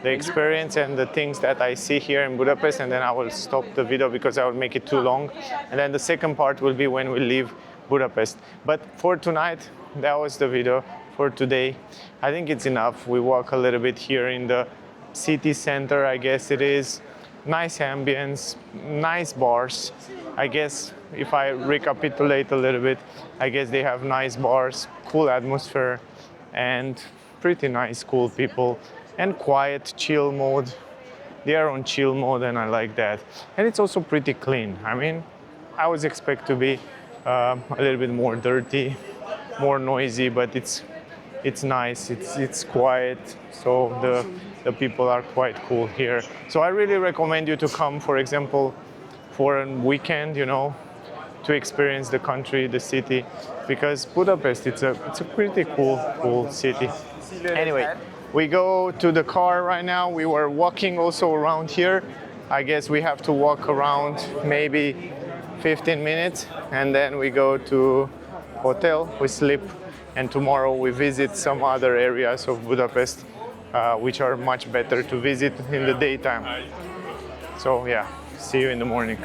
experience and the things that I see here in Budapest, and then I will stop the video because I will make it too long. And then the second part will be when we leave Budapest. But for tonight, that was the video for today. I think it's enough. We walk a little bit here in the city center, I guess it is. Nice ambience, nice bars. I guess if I recapitulate a little bit, I guess they have nice bars, cool atmosphere, and pretty nice, cool people, and quiet, chill mode. They are on chill mode, and I like that. And it's also pretty clean. I mean, I was expect to be a little bit more dirty, more noisy, but it's nice. It's quiet. So the people are quite cool here. So I really recommend you to come, for example, for a weekend, you know, to experience the country, the city, because Budapest, it's a pretty cool city. Anyway, we go to the car right now. We were walking also around here. I guess we have to walk around maybe 15 minutes, and then we go to hotel, we sleep, and tomorrow we visit some other areas of Budapest, which are much better to visit in the daytime. So yeah, see you in the morning.